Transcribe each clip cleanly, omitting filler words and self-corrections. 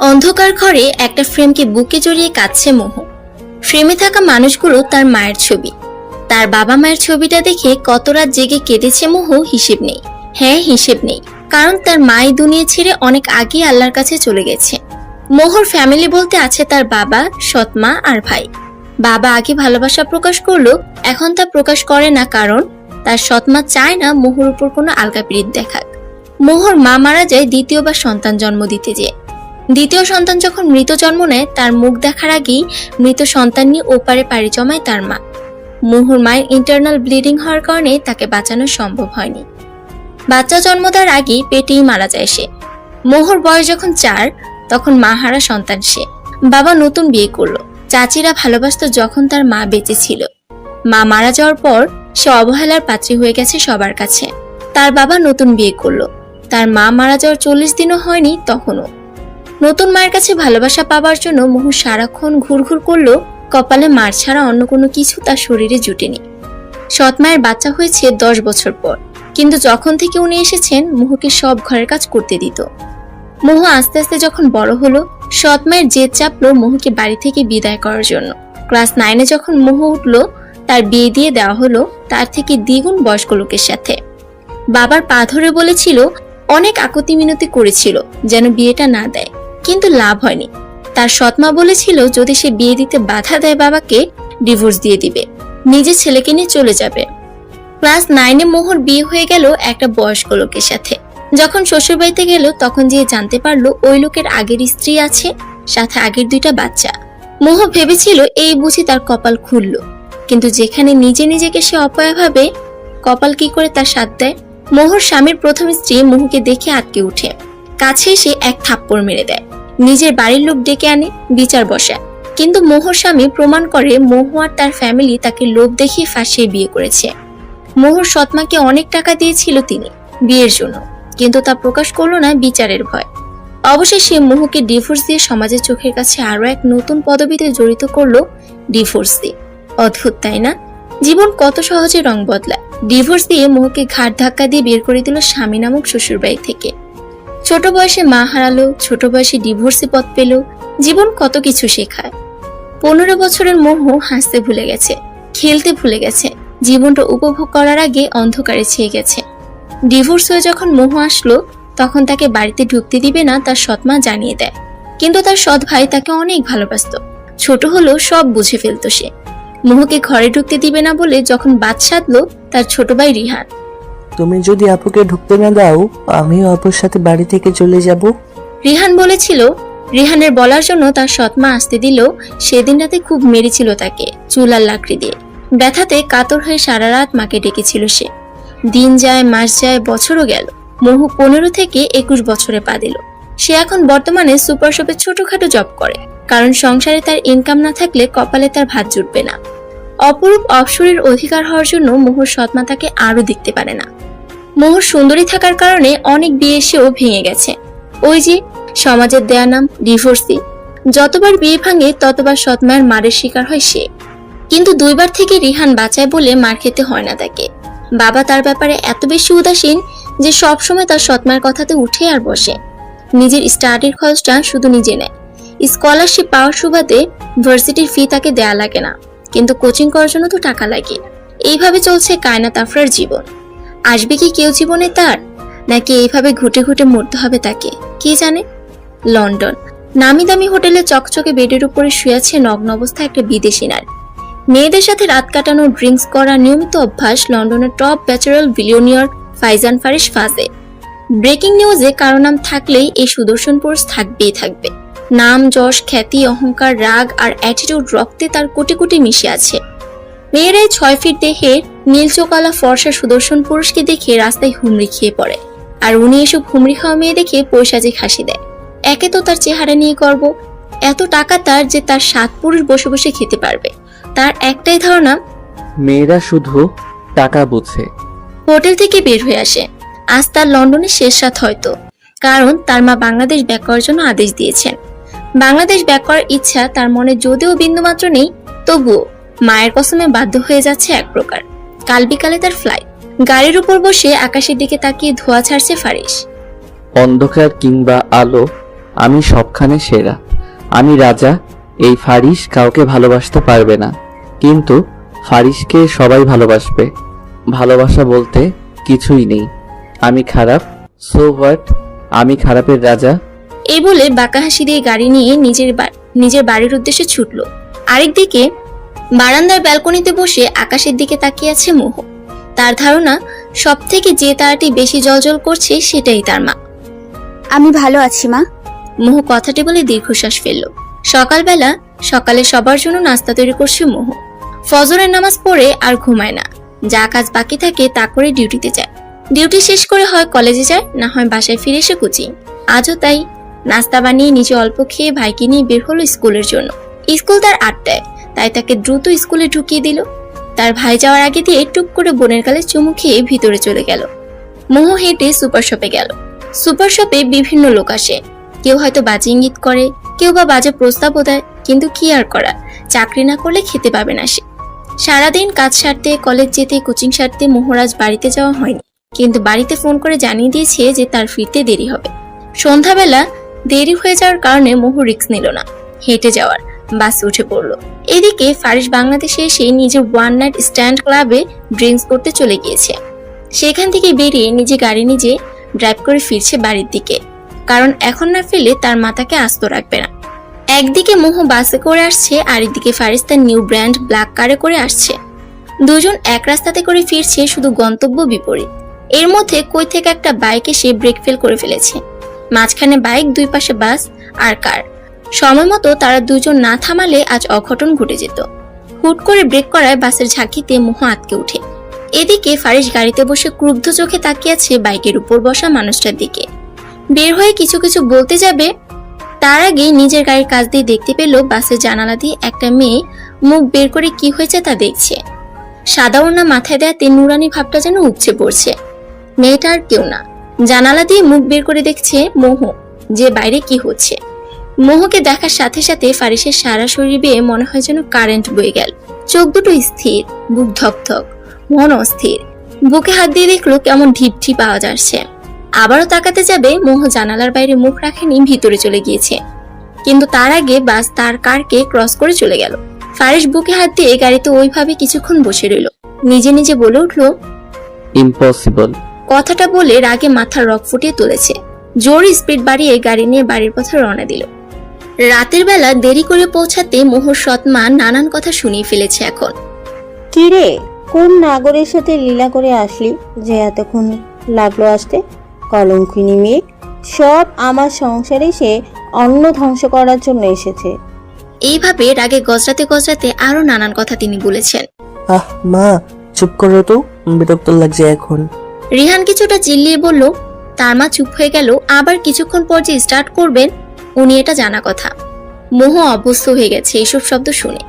অন্ধকার ঘরে একটা ফ্রেমকে বুকে জড়িয়ে কাঁদছে মোহ। ফ্রেমে থাকা মানুষগুলো তার মায়ের ছবি। তার বাবা মায়ের ছবিটা দেখে কত রাত জেগে কেঁদেছে মোহ হিসেব নেই। হ্যাঁ, হিসেব নেই, কারণ তার মাই দুনিয়া ছেড়ে অনেক আগে আল্লাহর কাছে চলে গেছে। মোহর ফ্যামিলি বলতে আছে তার বাবা, সৎমা আর ভাই। বাবা আগে ভালোবাসা প্রকাশ করলো, এখন তা প্রকাশ করে না, কারণ তার সৎমা চায় না মোহর উপর কোনো আলকাপিরিত দেখাক। মোহর মা মারা যায় দ্বিতীয়বার সন্তান জন্ম দিতে যেয়ে। দ্বিতীয় সন্তান যখন মৃত জন্ম নেয়, তার মুখ দেখার আগেই মৃত সন্তান নিয়ে ওপারে পাড়ি জমায় তার মা। মোহর মায়ের ইন্টারনাল ব্লিডিং হওয়ার কারণে তাকে বাঁচানো সম্ভব হয়নি। বাচ্চা জন্ম দেওয়ার আগেই পেটেই মারা যায় সে। মোহর বয়স যখন 4, তখন মা হারা সন্তান সে। বাবা নতুন বিয়ে করলো। চাচিরা ভালোবাসতো যখন তার মা বেঁচে ছিল। মা মারা যাওয়ার পর সে অবহেলার পাত্রী হয়ে গেছে সবার কাছে। তার বাবা নতুন বিয়ে করলো। তার মা মারা যাওয়ার 40 দিনও হয়নি তখনও। নতুন মায়ের কাছে ভালোবাসা পাবার জন্য মোহ সারাক্ষণ ঘুরঘুর করলো, কপালে মার ছাড়া অন্য কোনো কিছু তার শরীরে জুটেনি। সৎ মায়ের বাচ্চা হয়েছে 10 বছর পর, কিন্তু যখন থেকে উনি এসেছেন মোহকে সব ঘরের কাজ করতে দিত। মোহ আস্তে আস্তে যখন বড় হলো, সৎ মায়ের জেদ চাপলো মোহকে বাড়ি থেকে বিদায় করার জন্য। ক্লাস 9-এ যখন মোহ উঠলো, তার বিয়ে দিয়ে দেওয়া হলো তার থেকে দ্বিগুণ বয়স্ক লোকের সাথে। বাবার পা ধরে বলেছিল, অনেক আকুতি মিনতি করেছিল যেন বিয়েটা না দেয়, কিন্তু লাভ হয়নি। তার সৎমা বলেছিল যদি সে বিয়ে দিতে বাধা দেয় বাবাকে, ডিভোর্স দিয়ে দিবে, নিজের ছেলেকে নিয়ে চলে যাবে। ক্লাস 9-এ মোহর বিয়ে হয়ে গেল একটা বয়স্ক লোকের সাথে। যখন শ্বশুর বাড়িতে গেল, তখন যে জানতে পারলো ওই লোকের আগের স্ত্রী আছে, সাথে আগের 2টা বাচ্চা। মোহ ভেবেছিল এই বুঝি তার কপাল খুললো, কিন্তু যেখানে নিজে নিজেকে সে অপয়া ভাবে, কপাল কি করে তার সাথ দেয়। মোহর স্বামীর প্রথম স্ত্রী মোহকে দেখে আটকে উঠে, কাছে এসে এক থাপ্পড় মেরে দেয়। নিজের বাড়ির লোক ডেকে আনে, বিচার বসায়। কিন্তু মোহর স্বামী প্রমাণ করে মোহ আর তার ফ্যামিলি তাকে লোভ দেখিয়ে ফাঁসিয়ে বিয়ে করেছে। মোহর সৎমাকে অনেক টাকা দিয়েছিল তিনি বিয়ের জন্য, কিন্তু তা প্রকাশ করলো না বিচারের ভয়। অবশেষে মোহকে ডিভোর্স দিয়ে সমাজের চোখের কাছে আরো এক নতুন পদবিতে জড়িত করলো, ডিভোর্স দিয়ে। অদ্ভুত তাই না, জীবন কত সহজে রং বদলায়। ডিভোর্স দিয়ে মোহকে ঘাট ধাক্কা দিয়ে বের করে দিল স্বামী নামক শ্বশুর বাড়ি থেকে। ছোট বয়সে মা হারালো, ছোট বয়সে ডিভোর্সে পথ পেল। জীবন কত কিছু শেখায়। 15 বছরের মোহ হাসতে ভুলে গেছে, খেলতে ভুলে গেছে, জীবনটা উপভোগ করার আগে অন্ধকারে ছেয়ে গেছে। ডিভোর্স হয়ে যখন মোহ আসলো, তখন তাকে বাড়িতে ঢুকতে দিবে না তার সৎমা জানিয়ে দেয়। কিন্তু তার সৎ ভাই তাকে অনেক ভালোবাসতো। ছোট হলেও সব বুঝে ফেলতো সে। মোহকে ঘরে ঢুকতে দিবে না বলে যখন বাদ সাধলো তার ছোট ভাই রিহান। তুমি যদি আপুকে ঢুকতে না দাও, আমিও আপুর সাথে বাড়ি থেকে চলে যাব। রিহান বলেছিল। রিহানের বলার জন্য তার সৎমা আসতে দিল। সেদিন রাতে খুব মেরেছিল তাকে চুল আর লাকড়ি দিয়ে। ব্যথাতে কাতর হয়ে সারা রাত মাকে ডেকেছিল সে। দিন যায়, মাস যায়, বছরও গেল। মোহ 15 থেকে 21 বছরে পা দিল। সে এখন বর্তমানে সুপার শপে ছোটখাটো জব করে, কারণ সংসারে তার ইনকাম না থাকলে কপালে তার ভাত জুটবে না। অপরূপ অপসরের অধিকার হওয়ার জন্য মোহর সৎমা তাকে আরো দেখতে পারে না। মোহর সুন্দরী থাকার কারণে অনেক বিয়ে এসেও ভেঙে গেছে। ওই যে সমাজের দেয়া নাম ডিভোর্সি। যতবার বিয়ে ভাঙে ততবার সৎমায়ের মারের শিকার হয় সে। কিন্তু 2বার থেকে রিহান বাঁচায় বলে মার খেতে হয় না তাকে। বাবা তার ব্যাপারে এত বেশি উদাসীন যে সবসময় তার সৎমায়ের কথাতে উঠে আর বসে। নিজের স্টাডির খরচটা শুধু নিজে নেয়। স্কলারশিপ পাওয়ার সুবাদে ভার্সিটির ফি তাকে দেয়া লাগে না, কিন্তু কোচিং করার জন্য তো টাকা লাগে। এইভাবে চলছে কায়নাত আফরার জীবন। আসবে কি কেউ জীবনে তার, নাকি এইভাবে ঘুটে ঘুটে মরতে হবে তাকে, কে জানে। লন্ডন নামি দামি হোটেলে চকচকে বেডের উপরে শুয়ে আছে নগ্ন অবস্থায় একটা বিদেশি নারী। মেয়েদের সাথে রাত কাটানো, ড্রিঙ্কস করা নিয়মিত অভ্যাস লন্ডনের top bachelor billionaire Faizan Faris ফাজে। ব্রেকিং নিউজে কারো নাম থাকলেই এই সুদর্শন পুরুষ থাকবেই থাকবে। নাম, যশ, খ্যাতি, অহংকার, রাগ আর অ্যাটিটিউড রক্তে তার কোটি কোটি মিশে আছে। মেয়েরাই 6 ফিট দেহের নীলচোকালা ফর্সা সুদর্শন পুরুষকে দেখে রাস্তায় হুমড়ি খেয়ে পড়ে, আর উনি এসব হুমড়ি খাওয়া মেয়ে দেখে পয়সাজে হাসি দেয়। একে তো তার চেহারা নিয়ে গর্ব, এত টাকা তার যে তার 7 পুরুষ বসে বসে খেতে পারবে। তার একটাই ধারণা, মেয়েরা শুধু টাকা বোঝে। হোটেল থেকে বের হয়ে আসে। আজ তার লন্ডনের শেষ রাত হয়তো, কারণ তার মা বাংলাদেশ ব্যাক করার জন্য আদেশ দিয়েছেন। বাংলাদেশ ব্যাক করার ইচ্ছা তার মনে যদিও বিন্দুমাত্র নেই, তবুও মায়ের কসমে বাধ্য হয়ে যাচ্ছে এক প্রকার। কাল বিকালে তার ফ্লাইট। গাড়ির উপর বসে আকাশের দিকে তাকিয়ে ধোঁয়া ছাড়ছে ফারিস। অন্ধকার কিংবা আলো, আমি সবখানে সেরা, আমি রাজা। এই ফারিস কাউকে ভালোবাসতে পারবে না, কিন্তু ফারিসকে সবাই ভালোবাসবে। ভালোবাসা বলতে কিছুই নেই। আমি খারাপ, সো হোয়াট, আমি খারাপের রাজা। এই বলে বাঁকা হাসি দিয়ে গাড়ি নিয়ে নিজের বাড়ির উদ্দেশ্যে ছুটল। আরেকদিকে বারান্দার ব্যালকনিতে বসে আকাশের দিকে তাকিয়ে আছে মোহ। তার ধারণা সব থেকে যে তারাটি বেশি জ্বলজ্বল করছে সেটাই তার মা। আমি ভালো আছি মা। মোহ কথাটি বলে দীর্ঘশ্বাস ফেলল। সকালে সবার জন্য নাস্তা তৈরি করছে মোহ। ফজরের নামাজ পড়ে আর ঘুমায় না, যা কাজ বাকি থাকে তা করে ডিউটিতে যায়। ডিউটি শেষ করে হয় কলেজে যায়, না হয় বাসায় ফিরে এসে কোচিং। আজও তাই। নাস্তা বানিয়ে নিজে অল্প খেয়ে ভাইকে নিয়ে বের হলো স্কুলের জন্য। স্কুল তার 8টায়, তাই তাকে দ্রুত স্কুলে ঢুকিয়ে দিল। তার ভাই যাওয়ার আগে দিয়ে টুক করে বোনের গালে চুমু খেয়ে ভিতরে চলে গেল। মোহ হেঁটে সুপার শপে গেল। সুপার শপে বিভিন্ন লোক আসে, কেউ হয়তো বাজে ইঙ্গিত করে, কেউ বা বাজে প্রস্তাবও দেয়, কিন্তু কি আর করা, চাকরি না করলে খেতে পাবে না সে। সারাদিন কাজ সারতে, কলেজ যেতে, কোচিং সারতে মোহরাজ বাড়িতে যাওয়া হয়নি, কিন্তু বাড়িতে ফোন করে জানিয়ে দিয়েছে যে তার ফিরতে দেরি হবে। সন্ধ্যাবেলা দেরি হয়ে যাওয়ার কারণে মোহ রিস্ক নিল না, হেঁটে যাওয়ার, বাস উঠে পড়লো। এদিকে ফারিস বাংলাদেশে এসে নিজের ওয়ান নাইট স্ট্যান্ড ক্লাবে ড্রিঙ্কস করতে চলে গিয়েছে। সেখান থেকে বেরিয়ে নিজে গাড়ি নিজে ড্রাইভ করে ফিরছে বাড়ির দিকে, কারণ এখন না ফিরলে তার মাথাকে আস্ত রাখবে না। একদিকে মোহ বাসে করে আসছে, আর একদিকে ফারিস তার নিউ ব্র্যান্ড ব্ল্যাক কারে করে আসছে। দুজন এক রাস্তাতে করে ফিরছে, শুধু গন্তব্য বিপরীত। এর মধ্যে কই থেকে একটা বাইক এসে ব্রেক ফেল করে ফেলেছে। মাঝখানে বাইক, দুই পাশে বাস আর কার। সময় মতো তারা দুজন না থামালে আজ অঘটন ঘটে যেত। হুট করে ব্রেক করায় বাসের ঝাঁকিতে মোহ আটকে ওঠে। এদিকে ফারিস গাড়িতে বসে ক্রুদ্ধ চোখে তাকিয়ে আছে বাইকের উপর বসা মানুষটার দিকে। বের হয়ে কিছু বলতে যাবে, তার আগে নিজের গাড়ির কাছ দিয়ে দেখতে পেল বাসের জানালা দিয়ে একটা মেয়ে মুখ বের করে কি হয়েছে তা দেখছে। সাদা ওড়না মাথায় দেয়াতে নুরানি ভাবটা যেন উপচে পড়ছে। মেয়েটা আর কেউ না, জানালা দিয়ে মুখ বের করে দেখছে মোহ, যে বাইরে কি হচ্ছে। মোহকে দেখার সাথে সাথে ফারিসের সারা শরীর বেয়ে মনে হয় যেন কারেন্ট বয়ে গেল। চোখ দুটো স্থির, বুক ধকধক, মন অস্থির। বুকে হাত দিয়ে দেখলো কেমন ঢিপ পাওয়া যাচ্ছে। আবারও তাকাতে যাবে, মোহ জানালার বাইরে মুখ রাখেনি, ভিতরে চলে গিয়েছে। কিন্তু তার আগে বাস তার কারকে ক্রস করে চলে গেল। ফারিস বুকে হাত দিয়ে গাড়িতে ওইভাবে কিছুক্ষণ বসে রইল। নিজে নিজে বলে উঠলো, ইম্পসিবল। কথাটা বলে রাগে মাথার রক ফুটিয়ে তুলেছে। জোর স্পিড বাড়িয়ে গাড়ি নিয়ে বাড়ির পথে রওনা দিল। রাতের বেলা দেরি করে পৌঁছাতে মোহর সৎমা নানান কথা শুনিয়ে ফেলেছে এখন। কিরে, কোন নাগরের সাথে লীলা করে আসলি যে এতক্ষণ লাগলো আসতে? কলঙ্কিনী মেয়ে, সব আমার সংসারে সে অন্ন ধ্বংস করার জন্য এসেছে। এইভাবে রাগে গজরাতে আরো নানান কথা তিনি বলেছেন। আহ মা, চুপ করো তো, বিরক্ত লাগছে এখন। রিহান কিছুটা চিল্লিয়ে বলল। তার মা চুপ হয়ে গেল। আবার কিছুক্ষণ পর যে স্টার্ট করবেন উনি এটা জানা কথা। মোহ অভ্যস্ত হয়ে গেছে এইসব শব্দ শুনে,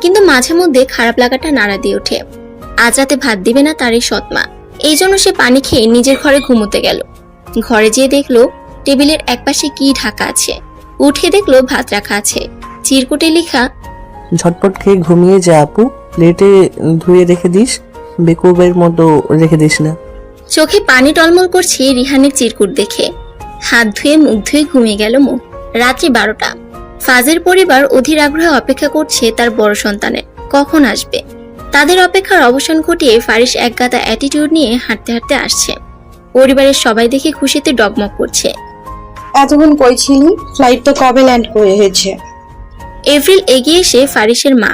কিন্তু মাঝে মধ্যে খারাপ লাগাটা নাড়া দিয়ে ওঠে। আজ রাতে ভাত দিবে না তার এই সৎমা, এই জন্য সে পানি খেয়ে নিজের ঘরে ঘুমোতে গেল। ঘরে যেয়ে দেখলো টেবিলের একপাশে কি ঢাকা আছে। উঠে দেখলো ভাত রাখা আছে, চিরকুটে লেখা, ঝটপট খেয়ে ঘুমিয়ে যা আপু, প্লেটে ধুয়ে রেখে দিস, বেকুবের মতো রেখে দিস না। চোখে পানি টলমল করছে রিহানের চিরকুট দেখে। হাত ধুয়ে মুখ ধুয়ে ঘুমিয়ে গেল মোহ। রাত্রি 12টা। ফাজের পরিবার অধীর আগ্রহে অপেক্ষা করছে তার বড় সন্তানের কখন আসবে। তাদের অপেক্ষার অবসান ঘটিয়ে ফারিস এক গাদা অ্যাটিটিউড নিয়ে হাঁটতে হাঁটতে আসছে। পরিবারের সবাই দেখে খুশিতে ডগমগ করছে। এতক্ষণ কই ছিলি? ফ্লাইট তো কবে ল্যান্ড করে হয়েছে? এপ্রিল এগিয়ে এসে ফারিসের মা,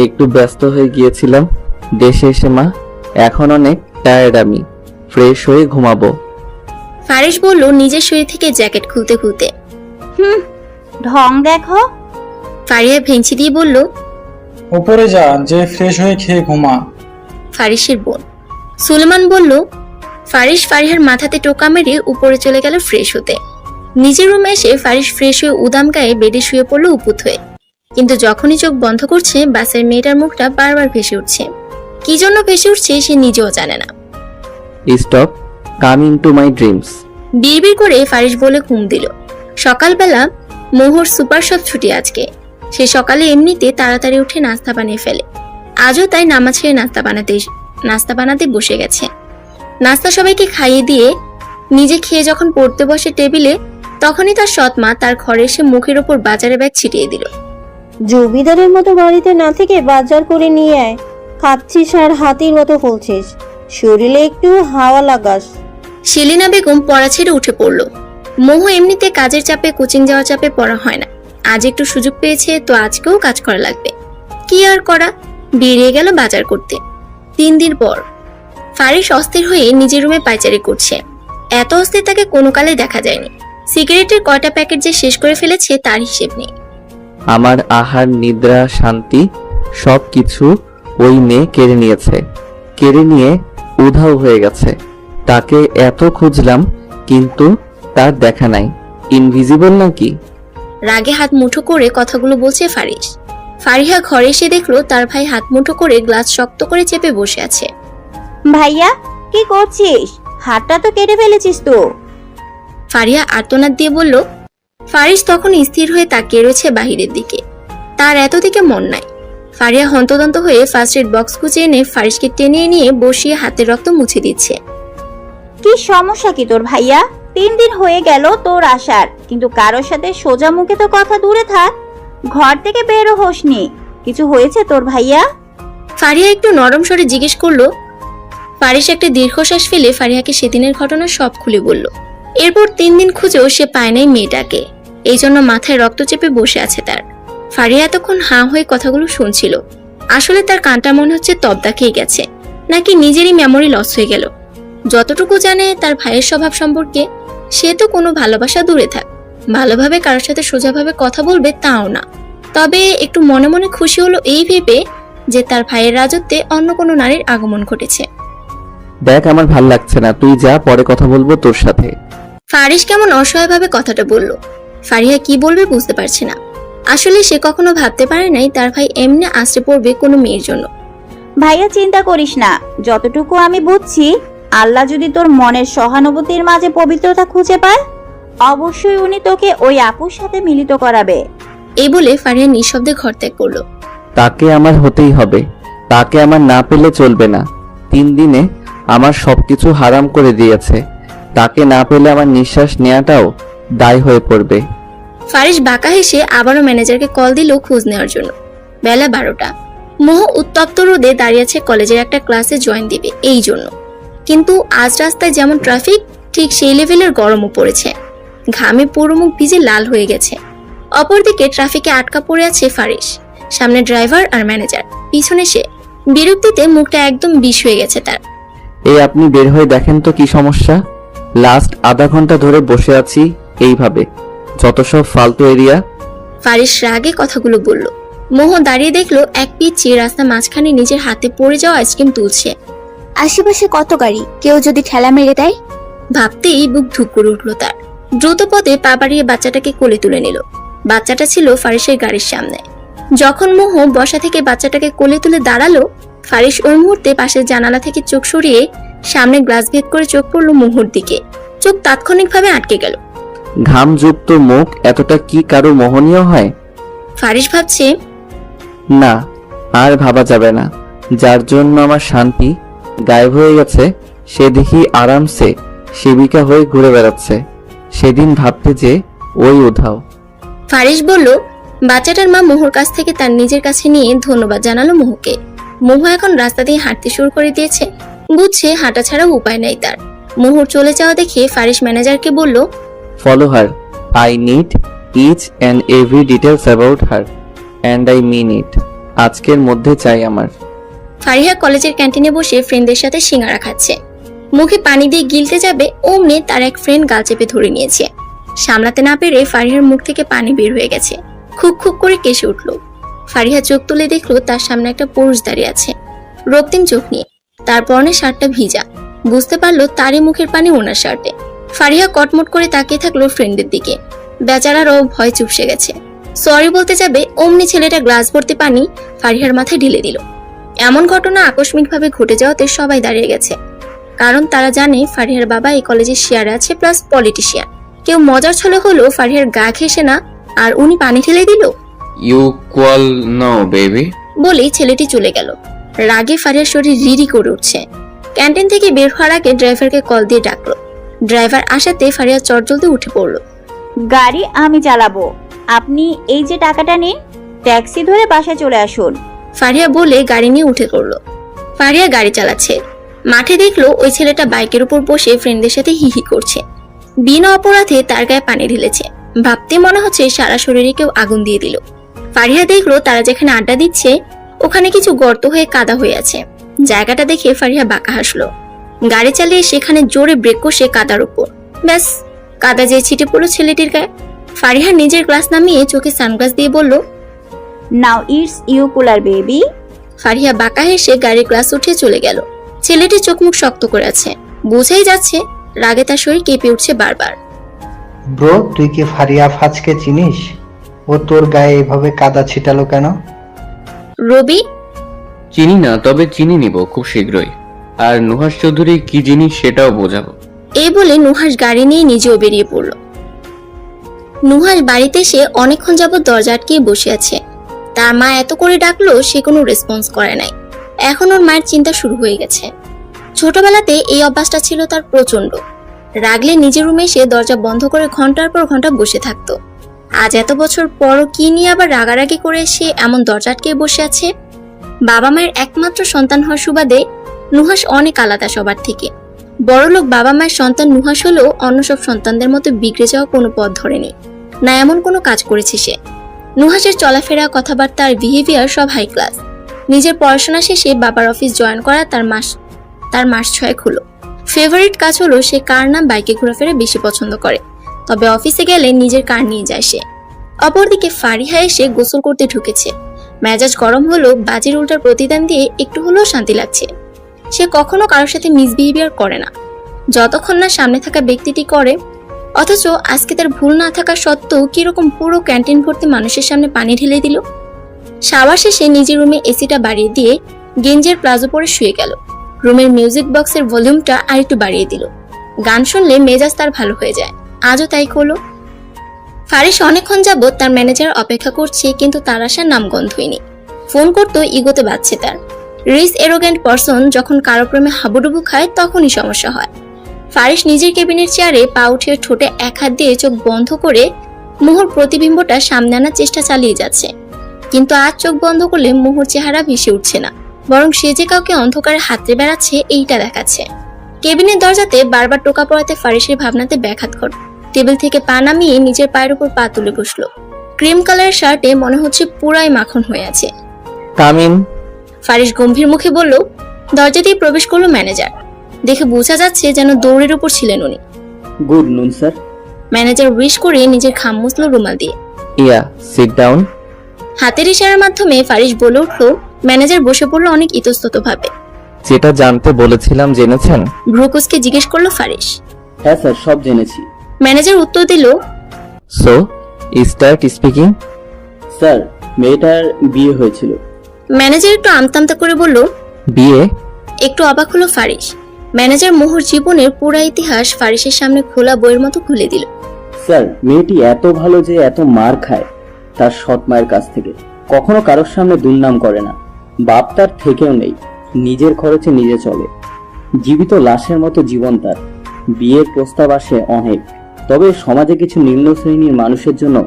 একটু ব্যস্ত হয়ে গিয়েছিলাম দেশে এসে মা, এখন অনেক টায়ার্ড, আমি ফ্রেশ হয়ে ঘুমাবো। ফারিস বলল নিজের শরীর থেকে জ্যাকেট খুলতে খুলতে। ঢং দেখো। ফারিয়া ভেঙচি দিয়ে বলল, উপরে যা, যে ফ্রেশ হয়ে খেয়ে ঘুমা। ফারিসের বোন। সুলেমান বলল। ফারিস ফারিহার মাথাতে টোকা মেরে উপরে চলে গেল ফ্রেশ হতে। নিজের রুমে এসে ফারিস ফ্রেশ হয়ে উদাম গায়ে বেডে শুয়ে পড়লো উপুত হয়ে। কিন্তু যখনই চোখ বন্ধ করছে বাসের মেয়েটার মুখটা বারবার ভেসে উঠছে। কি জন্য ভেসে উঠছে সে নিজেও জানে না। Stop coming to my dreams. বিড়বিড় করে ফারিস বলে ঘুম দিল। সকালবেলা মোহর সুপার শপ ছুটি আজকে। সে সকালে এমনিতে তাড়াতাড়ি উঠে নাস্তা বানিয়ে ফেলে। আজও তাই নামাজ ছেড়ে নাস্তা বানাতে বসে গেছে। নাস্তা সবাইকে খাইয়ে দিয়ে নিজে খেয়ে যখন পড়তে বসে টেবিলে, তখনই তার সৎ মা তার ঘরে এসে মুখের ওপর বাজারের ব্যাগ ছিটিয়ে দিল। জমিদারের মতো বাড়িতে না থেকে বাজার করে নিয়ে আয়। খাচ্ছিস আর হাতির মতো ফুলছিস, শরীরে একটু হাওয়া লাগাস। সেলিনা বেগম পড়া ছেড়ে উঠে পড়ল। মোহ এমনিতে কাজের চাপে, কোচিং যাওয়ার চাপে পড়া হয় না। আজ একটু সুযোগ পেয়েছে তো আজকেও কাজ করা লাগবে। কি আর করা, বেরিয়ে গেল বাজার করতে। 3 দিন পর ফারিস অস্থির হয়ে নিজের রুমে পায়চারি করছে। এত অস্থির তাকে কোনো কালে দেখা যায়নি। সিগারেটের কয়টা প্যাকেট যে শেষ করে ফেলেছে তার হিসেব নেই। আমার আহার, নিদ্রা, শান্তি সবকিছু ওই মেয়ে কেড়ে নিয়েছে। কেড়ে নিয়ে উধাও হয়ে গেছে। তাকে এত খুঁজলাম কিন্তু তার দেখা নাই। ইনভিজিবল নাকি? রাগে হাত মুঠো করে কথাগুলো বলছে ফারিস। ফারিহা ঘরে এসে দেখলো তার ভাই হাত মুঠো করে গ্লাস শক্ত করে চেপে বসে আছে। ভাইয়া কি করছিস? হাতটা তো কেটে ফেলেছিস তো। ফারিহা আর্তনাদ দিয়ে বলল। ফারিস তখন স্থির হয়ে তাকিয়ে রয়েছে বাহিরের দিকে। তার এত দিকে মন নাই। ফারিহা হন্তদন্ত হয়ে ফার্স্ট এড বক্স খুঁজে এনে ফারিসকে টেনে নিয়ে বসিয়ে হাতের রক্ত মুছে দিচ্ছে। কি সমস্যা কি তোর ভাইয়া? 3 দিন হয়ে গেল তোর আসার, কিন্তু কারোর সাথে সোজা মুখে তো কথা দূরে থাক, ঘর থেকে বেরো হোসনি। কিছু হয়েছে তোর ভাইয়া? ফারিহা একটু নরম স্বরে জিজ্ঞেস করলো। ফারিস একটা দীর্ঘশ্বাস ফেলে ফারিহাকে সেদিনের ঘটনা সব খুলে বলল। এরপর 3 দিন খুঁজেও সে পায় নাই মেয়েটাকে, এই জন্য মাথায় রক্ত চেপে বসে আছে তার। ফারিহা এতক্ষণ হাঁ হয়ে কথাগুলো শুনছিল। আসলে তার কানটা মনে হচ্ছে তবদা খেয়ে গেছে, নাকি নিজেরই মেমোরি লস হয়ে গেল। যতটুকু জানে তার ভাইয়ের স্বভাব সম্পর্কে, সে তো কোনো ভালোবাসা দূরে থাক, ভালোভাবে কারোর সাথে সোজাভাবে কথা বলবে তাও না। তবে একটু মনে মনে খুশি হলো এই ভেবে যে তার ভাইয়ের রাজত্বে অন্য কোনো নারীর আগমন ঘটেছে। দেখ, আমার ভাল লাগছে না, তুই যা, পরে কথা বলবো তোর সাথে। ফারিস কেমন অসহায়ভাবে কথাটা বলল। ফারিহা কি বলবে বুঝতে পারছে না। আসলে সে কখনো ভাবতে পারে নাই তার ভাই এমনি আশ্রে পড়বে কোনো মেয়ের জন্য। ভাইয়া চিন্তা করিস না, যতটুকু আমি বুঝছি, আল্লাহ যদি তোর মনের সহানুভূতির মাঝে পবিত্রতা খুঁজে পায়, অবশ্যই উনি তোকে ওই আপুর সাথে মিলিত করাবে। এই বলে ফারিহা নিঃশব্দে ঘর ত্যাগ করলো। তাকে আমার হতেই হবে, তাকে আমার না পেলে চলবে না। 3 দিনে আমার সবকিছু হারাম করে দিয়েছে, তাকে না পেলে আমার নিঃশ্বাস নেওয়াটাও দায় হয়ে পড়বে। ফারিস বাঁকা হেসে আবারও ম্যানেজারকে কল দিল খোঁজ নেওয়ার জন্য। বেলা 12টা। মোহ উত্তপ্ত রোদে দাঁড়িয়ে আছে কলেজের একটা ক্লাসে জয়েন দিবে এই জন্য। কিন্তু আজ রাস্তায় যেমন ট্রাফিক, ঠিক সেই লেভেলের গরমও পড়েছে। ঘামে পুরো মুখ ভিজে লাল হয়ে গেছে। অপরদিকে ট্রাফিকে আটকা পড়ে আছে ফারিস। সামনে ড্রাইভার আর ম্যানেজার, পিছনে সে। বিরক্তিতে মুখটা একদম বিষ হয়ে গেছে তার। এই আপনি বের হয়ে দেখেন তো কি সমস্যা। লাস্ট আধা ঘন্টা ধরে বসে আছি এইভাবে, যত সব ফালতু এরিয়া। ফারিস রাগে কথাগুলো বলল। মোহ দাঁড়িয়ে দেখলো এক পিচ্চি রাস্তা মাঝখানে নিজের হাতে পড়ে যাওয়া আইসক্রিম তুলছে। আশেপাশে কত গাড়ি, কেউ যদি ঠেলা মেরে দেয়। ভাবতেই বুক ধুক করে উঠলো তার। দ্রুত পদে পা বাড়িয়ে বাচ্চাটাকে কোলে তুলে নিল। বাচ্চাটা ছিল ফারিসের গাড়ির সামনে। যখন মোহ বসা থেকে বাচ্চাটাকে কোলে তুলে দাঁড়ালো, ফারিস ওই মুহূর্তে পাশের জানালা থেকে চোখ সরিয়ে সামনে গ্লাস ভেদ করে চোখ পড়লো মোহর দিকে। চোখ তাৎক্ষণিকভাবে আটকে গেল। ঘামযুক্ত মুখ এতটা কি কারো মোহনীয় হয়? ফারিস ভাবছে, না, আর ভাবা যাবে না। যার জন্য আমার শান্তি গায়েব হয়ে গেছে, সে দেখি আরামসে সেবিকা হয়ে ঘুরে বেড়াচ্ছে। সেদিন ভাবতে যে ওই উধাও। ফারিস বলল। বাচ্চাটার মা মোহর কাছ থেকে তার নিজের কাছে নিয়ে ধন্যবাদ জানালো মোহকে। মোহ এখন রাস্তা দিয়ে হাঁটতে শুরু করে দিয়েছে। বুঝছে হাঁটা ছাড়া উপায় নাই তার। মোহর চলে যাওয়া দেখে ফারিস ম্যানেজারকে বলল, follow her. I need each and every details about her and I mean it. আজকের মধ্যে চাই আমার। ফারিহা কলেজের ক্যান্টিনে বসে ফ্রেন্ডদের সাথে সিঙ্গারা খাচ্ছে। মুখে পানি দিয়ে গিলতে যাবে অমনি তার এক ফ্রেন্ড গাল চেপে ধরে নিয়েছে। সামলাতে না পেরে ফারিহার মুখ থেকে পানি বের হয়ে গেছে। খুক খুক করে কেসে উঠল। ফারিহা চোখ তুলে দেখলো তার সামনে একটা পুরুষ দাঁড়িয়ে আছে, রক্তিম চোখ নিয়ে। তার পরনে শার্টটা ভিজা। বুঝতে পারলো তারই মুখের পানি ওনার শার্টে। ফারিহা কটমট করে তাকিয়ে থাকলো ফ্রেন্ডের দিকে। বেচারারও ভয় চুপসে গেছে। সরি বলতে যাবে অমনি ছেলেটা গ্লাস ভর্তি পানি ফারিহার মাথায় ঢেলে দিল। এমন ঘটনা আকস্মিকভাবে ঘটে যাওয়াতে সবাই দাঁড়িয়ে গেছে, কারণ তারা জানে ফারিহার বাবা এই কলেজের শেয়ারে আছে, প্লাস পলিটিশিয়ান। কেউ মজার ছলে হলো ফারিহার গা ঘেঁষে না, আর উনি পানি ঢেলে দিল। You call now, baby. বলেই ছেলেটি চলে গেল। রাগে ফারিহার শরীর রিরি করে উঠছে। ক্যান্টিন থেকে বের হওয়ার আগে ড্রাইভারকে কল দিয়ে ডাকলো। ড্রাইভার আসাতে ফারিহা চটজলদি উঠে পড়লো। গাড়ি আমি চালাবো, আপনি এই যে টাকাটা নিন, ট্যাক্সি ধরে বাসায় চলে আসুন। ফারিয়া বলে গাড়ি নিয়ে উঠে পড়লো। ফারিয়া গাড়ি চালাচ্ছে। মাঠে দেখলো ওই ছেলেটা বাইকের উপর বসে ফ্রেন্ডদের সাথে হিহি করছে। বিনা অপরাধে তার গায়ে পানি ঢেলেছে। ভাবতে মনে হচ্ছে সারা শরীরে কেউ আগুন দিয়ে দিল। ফারিয়া দেখলো তারা যেখানে আড্ডা দিচ্ছে ওখানে কিছু গর্ত হয়ে কাদা হয়ে আছে। জায়গাটা দেখে ফারিয়া বাঁকা হাসলো। গাড়ি চালিয়ে সেখানে জোরে ব্রেক কষে কাদার উপর, ব্যাস কাদা যে ছিটে পড়লো ছেলেটির গায়ে। ফারিয়া নিজের গ্লাস নামিয়ে চোখে সানগ্লাস দিয়ে বলল, now it's you cooler baby. Faria বাঁকা হেসে গাড়ির গ্লাস উঠিয়ে চলে গেল। ছেলেটি চোখ মুখ শক্ত করে আছে, বোঝাই যাচ্ছে রাগে তার শরীর কেঁপে উঠছে বারবার। ব্রো, তুই কি ফারিয়া ফাজকে চিনিস? ও তোর গায়ে এভাবে কাদা ছিটালো কেন? রবি, চিনি না, তবে চিনি নিব খুব শীঘ্রই। আর নুহাস চৌধুরী কি জিনিস সেটাও বোঝাবো। এই বলে নুহাস গাড়ি নিয়ে নিজেও বেরিয়ে পড়ল। নুহাস বাড়িতে এসে অনেকক্ষণ যাবত দরজা আটকিয়ে বসে আছে। তার মা এত করে ডাকলো সে কোনো রেসপন্স করে নাই। এখন ওর মায়ের চিন্তা শুরু হয়ে গেছে। ছোটবেলাতে এই অভ্যাসটা ছিল তার প্রচন্ড। রাগলে নিজের রুমে এসে দরজা বন্ধ করে ঘন্টার পর ঘন্টা বসে থাকতো। আজ এত বছর পরও কি নিয়ে আবার রাগারাগি করে সে এমন দরজা আটকে বসে আছে? বাবা মায়ের একমাত্র সন্তান হওয়ার সুবাদে নুহাস অনেক আলাদা সবার থেকে। বড়লোক বাবা মায়ের সন্তান নুহাস হলেও অন্য সব সন্তানদের মতো বিগড়ে যাওয়া কোনো পথ ধরেনি, না এমন কোনো কাজ করেছে সে। নুহাসের চলাফেরা, কথাবার্তা আর বিহেভিয়ার সব হাই ক্লাস। নিজের পড়াশোনা শেষে বাবার অফিস জয়েন করা তার মাস 6 হলো। ফেভারিট কাজ হলো সে কার নাম বাইকে ঘোরাফেরা বেশি পছন্দ করে, তবে অফিসে গেলে নিজের কার নিয়ে যায় সে। অপরদিকে ফারিহা এসে গোসল করতে ঢুকেছে। মেজাজ গরম হলো, বাজির উল্টার প্রতিদান দিয়ে একটু হলেও শান্তি লাগছে। সে কখনো কারোর সাথে মিসবিহেভিয়ার করে না, যতক্ষণ না সামনে থাকা ব্যক্তিটি করে। অথচ আজকে তার ভুল না থাকা সত্ত্বেও কিরকম পুরো ক্যান্টিন ভর্তি মানুষের সামনে পানি ঢেলে দিল। শাওয়ার শেষে নিজের রুমে এসিটা বাড়িয়ে দিয়ে গেঞ্জের প্লাজো পরে শুয়ে গেল। রুমের মিউজিক বক্সের ভলিউমটা আরেকটু বাড়িয়ে দিল। গান শুনলে মেজাজ তার ভালো হয়ে যায়, আজও তাই হলো। ফারিস অনেকক্ষণ যাবৎ তার ম্যানেজার অপেক্ষা করছে, কিন্তু তার আসার নামগন্ধই নেই। ফোন করতো ইগোতে বাজছে তার। রিস এরোগেন্ট পারসন যখন কারো প্রেমে হাবুডুবু খায় তখনই সমস্যা হয়। ফারিস নিজের কেবিনের চেয়ারে পা উঠিয়ে ঠোঁটে এক হাত দিয়ে চোখ বন্ধ করে মুহুর প্রতিবিম্বটা সামনে আনার চেষ্টা চালিয়ে যাচ্ছে। কিন্তু আজ চোখ বন্ধ করলে মুহুর চেহারা ভেসে উঠছে না, বরং সে যে কাউকে অন্ধকারে হাতড়ে বেড়াচ্ছে এইটা দেখাচ্ছে। কেবিনের দরজাতে বারবার টোকা পড়াতে ফারিসের ভাবনাতে ব্যাঘাত ঘটে। টেবিল থেকে পা নামিয়ে নিজের পায়ের উপর পা তুলে বসলো। ক্রিম কালারের শার্টে মনে হচ্ছে পুরাই মাখন হয়ে আছে। কামিন। ফারিস গম্ভীর মুখে বলল। দরজা দিয়ে প্রবেশ করলো ম্যানেজার। দেখে বোঝা যাচ্ছে যেন দৌড়ের উপর ছিলেন উনি। গুড নুন স্যার। ম্যানেজার উইশ করে নিজের খাম মুছলো রুমাল দিয়ে। ইয়া, সিট ডাউন। হাতের ইশারার মাধ্যমে ফারিস বলে উঠলো। ম্যানেজার বসে পড়লো অনেক ইতস্তত ভাবে। যেটা জানতে বলেছিলাম জেনেছেন? ভ্রুকুসকে জিজ্ঞেস করলো ফারিস। হ্যাঁ স্যার, সব জেনেছি। ম্যানেজার উত্তর দিল, সো স্টার্ট স্পিকিং। স্যার, মেয়েটার বিয়ে হয়েছিল। ম্যানেজার একটু আমতামতা করে বলল, বিয়ে? একটু অবাক হলো ফারিস। ম্যানেজার মোহর জীবনের পুরা ইতিহাস ফারিসের সামনে খোলা বইয়ের মতো খুলে দিল। স্যার, মেয়েটি এত ভালো যে এত মার খায় তার সৎ মায়ের কাছ থেকে। কখনো কারোর সামনে দুর্নাম করে না। বাপ তার থেকেও নেই, নিজের খরচে নিজে চলে। জীবিত লাশের মতো জীবন তার। বিয়ের প্রস্তাব আসে অনেক, তবে সমাজে কিছু নিম্ন শ্রেণীর মানুষের জন্য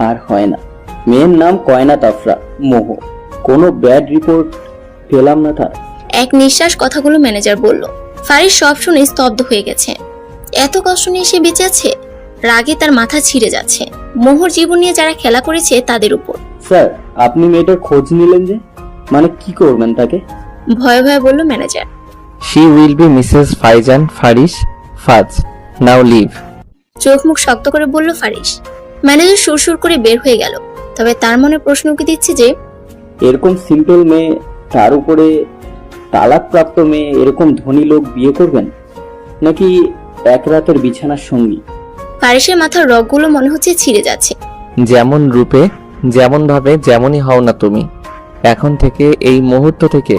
আর হয় না। মেয়ের নাম কয়নাত আফরা, মোহ। কোনো ব্যাড রিপোর্ট পেলাম না তার। এক নিঃশ্বাস কথাগুলো ম্যানেজার বলল। ফারিস সব শুনে স্তব্ধ হয়ে গেছে। এত কষ্ট নিয়ে সে বেঁচে আছে। রাগে তার মাথা ছিঁড়ে যাচ্ছে। মোহর জীবন নিয়ে যারা খেলা করেছে তাদের উপর। স্যার, আপনি মেয়েটার খোঁজ নিলেন যে, মানে কি করবেন তাকে? ভয়ে ভয়ে বলল manager. She will be Mrs Faizan Faris ফাজ। নাও লিভ। চোখ মুখ শক্ত করে বলল ফারিস। ম্যানেজার সুরসুর করে বের হয়ে গেল। তবে তার মনে প্রশ্ন উকি দিচ্ছে যে এরকম সিম্পল মেয়ে, তার উপরে তালাকপ্রাপ্ত মেয়ে, এরকম ধনী লোক বিয়ে করবেন নাকি এক রাতের বিছানার সঙ্গী? ফারিসের মাথার রগগুলো মনে হচ্ছে ছিঁড়ে যাচ্ছে। যেমন রূপে, যেমন ভাবে, যেমনই হও না তুমি, এখন থেকে এই মুহূর্ত থেকে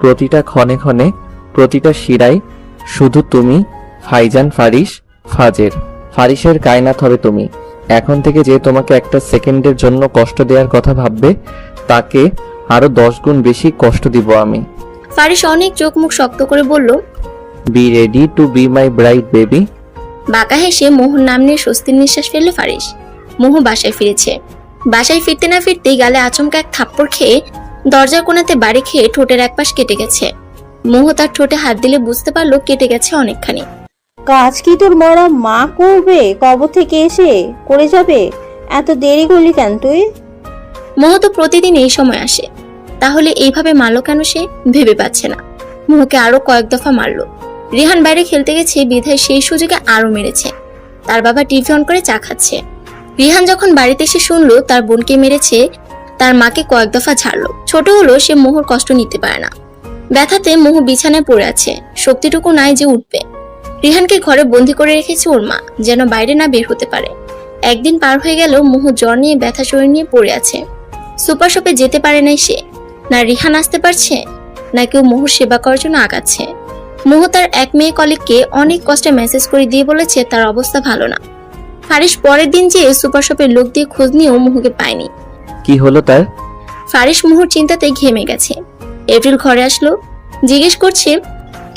প্রতিটা ক্ষণে ক্ষণে, প্রতিটা শিরায় শুধু তুমি ফাইজান ফারিস ফাজের। ফারিসের কায়নাত হবে তুমি। এখন থেকে যে তোমাকে একটা সেকেন্ডের জন্য কষ্ট দেওয়ার কথা ভাববে, তাকে আরো 10 গুণ বেশি কষ্ট দিব আমি। ফারিস অনেক চোখ মুখ শক্ত করে বলল, be ready to be my bride baby. বাঁকা হেসে মোহর নাম নিয়ে স্বস্তির নিঃশ্বাস ফেলল ফারিস। মোহ বাসায় ফিরেছে। বাসায় ফিরতে না ফিরতেই গালে আচমকা এক থাপ্পড় খেয়ে দরজার কোণাতে বাড়ি খেয়ে ঠোঁটের এক পাশ কেটে গেছে। মোহ তার ঠোঁটে হাত দিলে বুঝতে পারলো কেটে গেছে অনেকখানি। কাজ কি তোর মরা মা করবে? কবর থেকে এসে করে যাবে? এত দেরি করলি কেন তুই? মোহ তো প্রতিদিন এই সময় আসে, তাহলে এইভাবে মারলো কেন সে ভেবে পাচ্ছে না। মোহকে আরো কয়েক দফা মারলো। রিহান বাইরে খেলতে গেছে বিধায় সেই সুযোগে আরো মেরেছে। তার বাবা টিভি অন করে চা খাচ্ছে। রিহান যখন বাড়িতে এসে শুনলো তার বোনকে মেরেছে, তার মাকে কয়েক দফা ঝাড়লো। ছোট হলো সে মোহর কষ্ট নিতে পারে না। ব্যথাতে মোহ বিছানায় পড়ে আছে, শক্তিটুকু নাই যে উঠবে। রিহানকে ঘরে বন্দি করে রেখেছে ওর মা, যেন বাইরে না বের হতে পারে। একদিন পার হয়ে গেল, মোহ জ্বর নিয়ে ব্যথা শরীর নিয়ে পড়ে আছে। সুপার শপে যেতে পারে নাই সে। না রিহান আসতে পারছে, না কেউ মোহর সেবা করার জন্য আগাচ্ছে। মোহ তার এক মেয়ে কলিগকে অনেক কষ্টে মেসেজ করে দিয়ে বলেছে তার অবস্থা ভালো না। ফারিস পরের দিন যেয়ে সুপার শপের লোক দিয়ে খোঁজ নিয়েও মোহকে পায়নি। কি হলো তার? ফারিস মোহর চিন্তাতে ঘেমে গেছে। এপ্রিল ঘরে আসলো, জিজ্ঞেস করছে,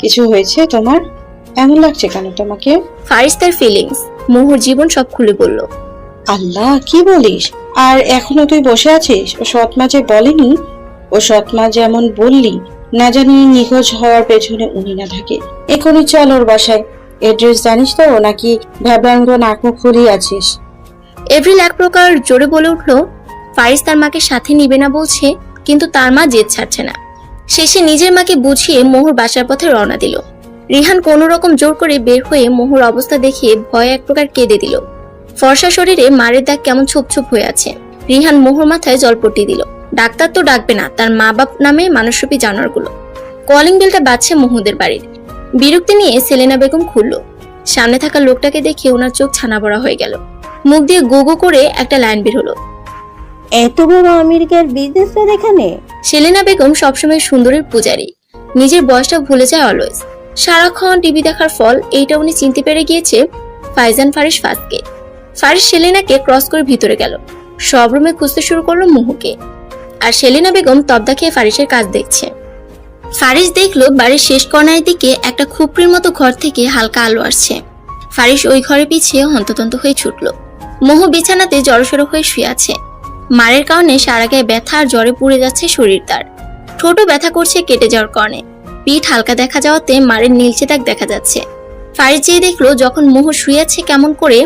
কিছু হয়েছে তোমার? এমন লাগছে কেন তোমাকে? ফারিস তার ফিলিংস, মোহর জীবন সব খুলে বলল। আল্লাহ, কি বলিস? আর এখনো তুই বসে আছিস? ও সৎমা যে বলেনি? ও সৎমা যেমন বললি, না জানি নিখোঁজ হওয়ার পেছনে উনি না থাকে। এখনই চল ওর বাসায়। এড্রেস জানিস তো, নাকি ভ্যাবলাঙ্গ নাক মুখ ফুলিয়ে আছিস? এপ্রিল এক প্রকার জোরে বলে উঠল। ফারিস তার মাকে সাথে নিবে না বলছে, কিন্তু তার মা জেদ ছাড়ছে না। শেষে নিজের মাকে বুঝিয়ে মোহর বাসার পথে রওনা দিল। রিহান কোনো রকম জোর করে বের হয়ে মোহর অবস্থা দেখে ভয়ে এক প্রকার কেঁদে দিল। ফর্সা শরীরে মারের দাগ কেমন ছোপ ছোপ হয়ে আছে। রিহান মোহর মাথায় জলপট্টি দিল। ডাক্তার তো ডাকবে না, তার মা বাপ নামে মানুষরূপী জানোয়ারগুলো। কলিং বেলটা বাজছে মোহদের বাড়ির। বিরক্তি নিয়ে সেলেনা বেগম খুলল। সামনে থাকা লোকটাকে দেখে ওনার চোখ ছানা বড়া হয়ে গেল। মুখ দিয়ে গো গো করে একটা লাইন বের হলো। এত বড় আমেরিকার বিজনেসম্যান এখানে? সেলেনা বেগম সবসময় সুন্দরের পূজারী, নিজের বয়সটা ভুলে যায় অলওয়েজ। সারাক্ষণ টিভি দেখার ফল এইটা উনি চিনতে পেরে গিয়েছে ফাইজান ফারিস ফাজকে। ফারিস সেলেনাকে ক্রস করে ভিতরে গেল। সব রুমে খুঁজতে শুরু করলো মোহকে। আর সেলেনা বেগম তবদা খেয়ে ফারিসের কাজ দেখছে। ফারিস দেখলো বাড়ির শেষ কর্নারের দিকে একটা খুপড়ির মতো ঘর থেকে হালকা আলো আসছে। ফারিস ওই ঘরে পিছিয়ে হন্ততন্ত হয়ে ছুটল। মোহ বিছানাতে জড়সড় হয়ে শুয়ে আছে। মারের কারণে সারা গায়ে ব্যথা আর জ্বরে পুড়ে যাচ্ছে শরীর তার। ঠোঁটও ব্যথা করছে কেটে যাওয়ার কারণে। পিঠ হালকা দেখা যাওয়াতে মারের নীলচে দাগ দেখা যাচ্ছে। ফারিস যেয়ে দেখলো যখন মোহ শুয়ে আছে কেমন করে,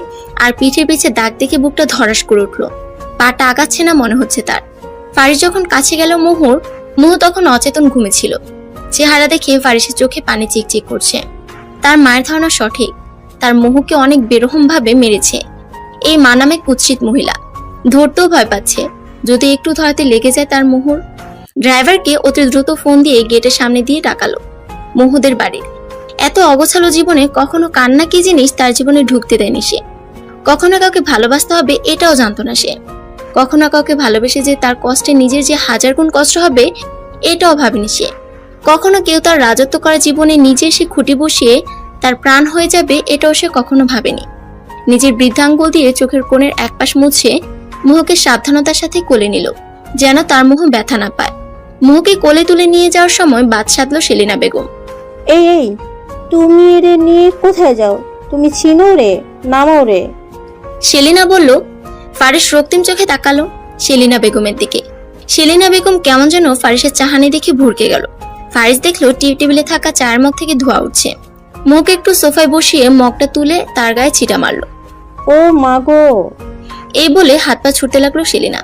আর পিঠের পিছে দাগ দেখে বুকটা ধরাস করে উঠলো। পাটা আগাচ্ছে না মনে হচ্ছে তার। ফারিস যখন কাছে গেল মোহ তখন অচেতন ঘুমেছিল। চেহারা দেখে ফারিসের চোখে পানি চিকচিক করছে। তার মায়ের ধারণা সঠিক, তার মোহকে অনেক বেরহম ভাবে মেরেছে এই মা নামে কুৎসিত মহিলা। ধরতেও ভয় পাচ্ছে, যদি একটু ধরাতে লেগে যায় তার মোহর। ড্রাইভারকে অতি দ্রুত ফোন দিয়ে গেটের সামনে দিয়ে ডাকালো মোহদের বাড়ির। এত অগোছালো জীবনে কখনো কান্না কি জিনিস তার জীবনে ঢুকতে দেয়নি সে। কখনো কাউকে ভালোবাসতে হবে এটাও জানতো না সে। কখনো কাউকে ভালোবেসে যে তার কষ্টে নিজের যে 1000 গুণ কষ্ট হবে এটাও ভাবেনি সে। কখনো কেউ তার রাজত্ব করা জীবনে নিজে সে খুঁটি বসিয়ে তার প্রাণ হয়ে যাবে এটাও সে কখনো ভাবেনি। নিজের বৃদ্ধাঙ্গুল দিয়ে চোখের কোণের একপাশ মুছে মোহকে সাবধানতার সাথে কোলে নিল, যেন তার মোহ ব্যথা না পায়। মোহকে কোলে তুলে নিয়ে যাওয়ার সময় বাদ সাধল সেলিনা বেগম। এই তুমি এরে নিয়ে কোথায় যাও? তুমি চিনো রে? নামাও রে। সেলিনা বলল। ফারিস রক্তিম চোখে তাকালো সেলিনা বেগমের দিকে। সেলিনা বেগম কেমন যেন ফারিসের চাহানি দেখে ভুরকে গেল। ফারিস দেখলো টেবিলে থাকা চায়ের মগ থেকে ধোঁয়া উঠছে। মুখ একটু সোফায় বসিয়ে মগটা তুলে তার গায়ে ছিটা মারলো। ও মা গো! এই বলে হাত পা ছুটতে লাগলো সেলিনা।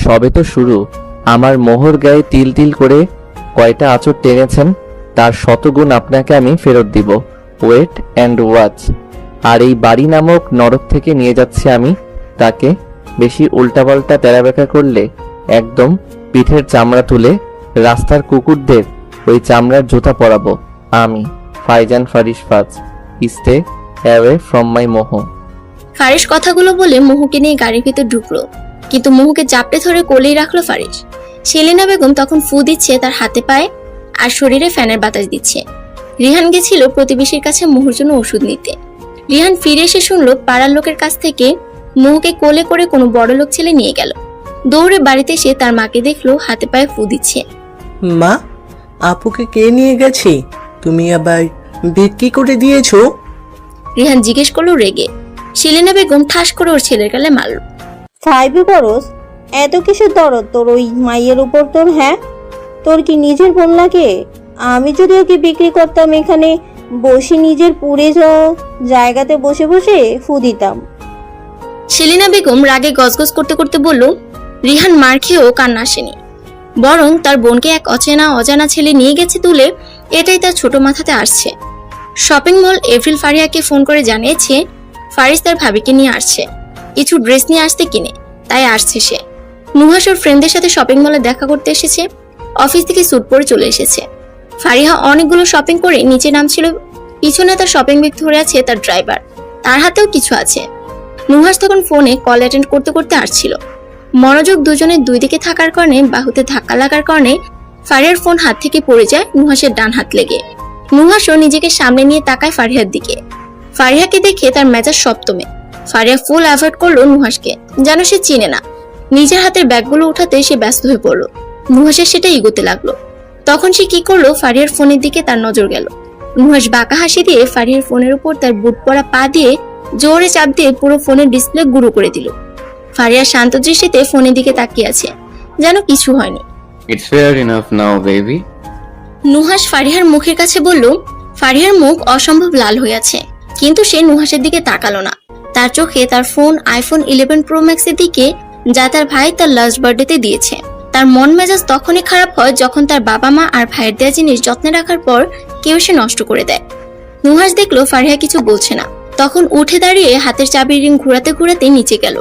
সবে তো শুরু। আমার মোহর গায়ে তিল তিল করে কয়টা আঁচড় টেনেছেন, তার শতগুণ আপনাকে আমি ফেরত দিব। Wait and watch. আর এই বাড়ি নামক নরক থেকে নিয়ে যাচ্ছি আমি তাকে। বেশি উল্টাপাল্টা তেরাবেকা করলে একদম পিঠের চামড়া তুলে রাস্তার কুকুরদের ওই চামড়ার জুতা পরাবো আমি, ফাইজান ফারিস ফাজ। স্টে অ্যাওয়ে ফ্রম মাই মোহ। ফারিস কথাগুলো বলে মোহকে নিয়ে গাড়ির ভিতর ঢুকলো, কিন্তু মোহকে চাপড়ে ধরে কোলেই রাখলো ফারিস। সেলিনা বেগম তখন ফু দিচ্ছে তার হাতে পায়ে, আর শরীরে ফ্যানের বাতাস দিচ্ছে। রিহান গেছিল প্রতিবেশীর কাছে মোহর জন্য ওষুধ নিতে। রিহান ফিরে এসে শুনলো পাড়ার লোকের কাছ থেকে মোহকে কোলে করে কোনো বড় লোক ছেলে নিয়ে গেল। দৌড়ে বাড়িতে এসে তার মাকে দেখলো হাতে পায়ে ফু দিচ্ছে। মা, আপুকে কে নিয়ে গেছে? তুমি আবার বিক্রি করে দিয়েছো? রিহান জিজ্ঞেস করলো রেগে। শিলিনা বেগম ঠাস করে ওর ছেলের গালে মারল। 5 বরস এত কিসের দরদ তোর ওই মাইয়ের উপর তোর? হ্যাঁ, তোর কি নিজের বোন লাগে? আমি যদি ওকে বিক্রি করতাম এখানে বসে নিজের পুড়ে যাওয়া জায়গাতে বসে বসে ফু দিতাম। শিলিনা বেগম রাগে গজগজ করতে করতে বলল, রিহান মার খেয়েও কান্না আসেনি, বরং তার বোনকে এক অজানা ছেলে নিয়ে গেছে তুলে, এটাই তার ছোট মাথাতে আসছে। শপিং মল এপ্রিল ফারিয়াকে ফোন করে জানিয়েছে ফারিস তার ভাবিকে নিয়ে আসছে, কিছু ড্রেস নিয়ে আসতে কিনে, তাই আসছে সে। নুহাস ওর ফ্রেন্ডদের সাথে শপিং মলে দেখা করতে এসেছে, অফিস থেকে স্যুট পরে চলে এসেছে। ফারিহা অনেকগুলো শপিং করে নিচে নামছিল, পিছনে তার শপিং ব্যাগ ধরে আছে তার ড্রাইভার, তার হাতেও কিছু আছে। নুহাস তখন ফোনে কল অ্যাটেন্ড করতে করতে আসছিল। মনোযোগ দুজনের দুই দিকে থাকার কারণে বাহুতে ধাক্কা লাগার কারণে ফারিয়ার ফোন হাত থেকে পড়ে যায় নুহাসের ডান হাত লেগে। নুহাসও নিজেকে সামনে নিয়ে তাকায় ফারিহার দিকে। ফারিহাকে দেখে তার মেজাজ সপ্তমে। ফারিয়া ফুল অ্যাভয়েড করলো নুহাসকে, যেন সে চিনে না। নিজের হাতের ব্যাগগুলো উঠাতে সে ব্যস্ত হয়ে পড়লো। নুহাসের সেটা এগোতে লাগলো। তখন সে কি করলো, ফারিয়ার ফোনের দিকে তার নজর গেল। নুহাস বাঁকা হাসি দিয়ে ফারিয়ার ফোনের উপর তার বুট পরা পা দিয়ে জোরে চাপ দিয়ে পুরো ফোনের ডিসপ্লে গুঁড়ো করে দিল। ফারিয়া শান্ত দৃষ্টিতে ফোনের দিকে তাকিয়ে আছে, যেন কিছু হয়নি। It's fair enough now baby. Nuhas ফারিহার মুখের কাছে বলল। ফারিহার মুখ অসম্ভব লাল হয়ে আছে, কিন্তু সে নুহাসের দিকে তাকালো না। তার চোখে তার ফোন আইফোন 11 প্রো ম্যাক্সের দিকে, যা তার ভাই তার লাস্ট বার্থডেতে দিয়েছে। তার মন মেজাজ তখনই খারাপ হয় যখন তার বাবা মা আর ভাইয়ের দেওয়া জিনিস যত্নে রাখার পর কেউ সে নষ্ট করে দেয়। নুহাস দেখলো ফারিহা কিছু বলছে না, তখন উঠে দাঁড়িয়ে হাতের চাবির রিং ঘুরাতে ঘুরাতে নিচে গেল।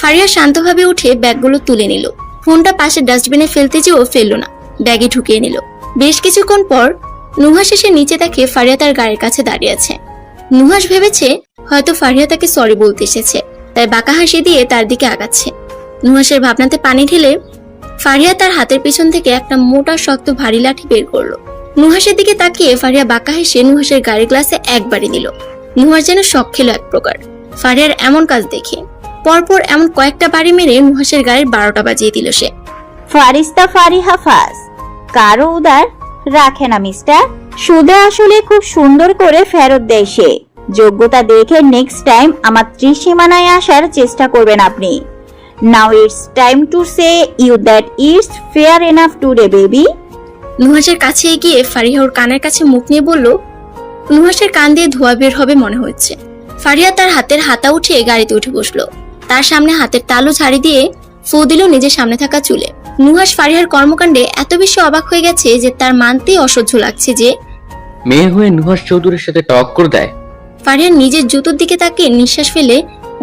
ফারিহা শান্তভাবে উঠে ব্যাগগুলো তুলে নিল। ফোনটা পাশে ডাস্টবিনে ফেলতে যেও ফেলল না, ব্যাগে ঢুকিয়ে নিল। বেশ কিছুক্ষণ পর নুহাস এসে নিচে দেখে ফারিহা তার গাড়ির কাছে দাঁড়িয়ে আছে। নুহাস ভেবেছে হয়তো ফারিহা তাকে সরি বলতে এসেছে, তাই বাঁকা হাসি দিয়ে তার দিকে আগাচ্ছে। নুহাসের ভাবনাতে পানি ঢেলে ফারিহা তার হাতের পিছন থেকে একটা মোটা শক্ত ভারী লাঠি বের করলো। নুহাসের দিকে তাকিয়ে ফারিহা বাঁকা হেসে নুহাসের গাড়ির গ্লাসে একবারই দিল। নুহাস যেন শখ খেলো এক প্রকার ফারিহার এমন কাজ দেখে। পরপর এমন কয়েকটা বাড়ি মেরে নুহাসের গাড়ির 12টা বাজিয়ে দিল সে। ফারিস্তা ফারিহা ফাস কারো উদার রাখে না মিস্টার, সুদে আসলে খুব সুন্দর করে ফেরত দেয় সে। যোগ্যতা দেখে নেক্সট টাইম আমার ত্রিসীমানায় আসার চেষ্টা করবেন আপনি। Now it's time to say you that it's fair enough today baby. নুহাসের কাছে এগিয়ে ফারিহা ওর কানের কাছে মুখ নিয়ে বলল। নুহাসের কান দিয়ে ধোঁয়া বের হবে মনে হচ্ছে। ফারিহা তার হাতের হাতা উঠিয়ে গাড়িতে উঠে বসলো। তার সামনে হাতের তালু ঝাড়ি দিয়ে ফু দিল নিজের সামনে থাকা চুলে। নুহাস ফারিহার কর্মকাণ্ডে এত বেশি অবাক হয়ে গেছে যে তার মানতেই অসহ্য লাগছে যে মেয়ে হয়ে নুহাস চৌধুরীর সাথে টক্কর দেয়। ফারিহার নিজের জুতোর দিকে তাকিয়ে নিঃশ্বাস ফেলে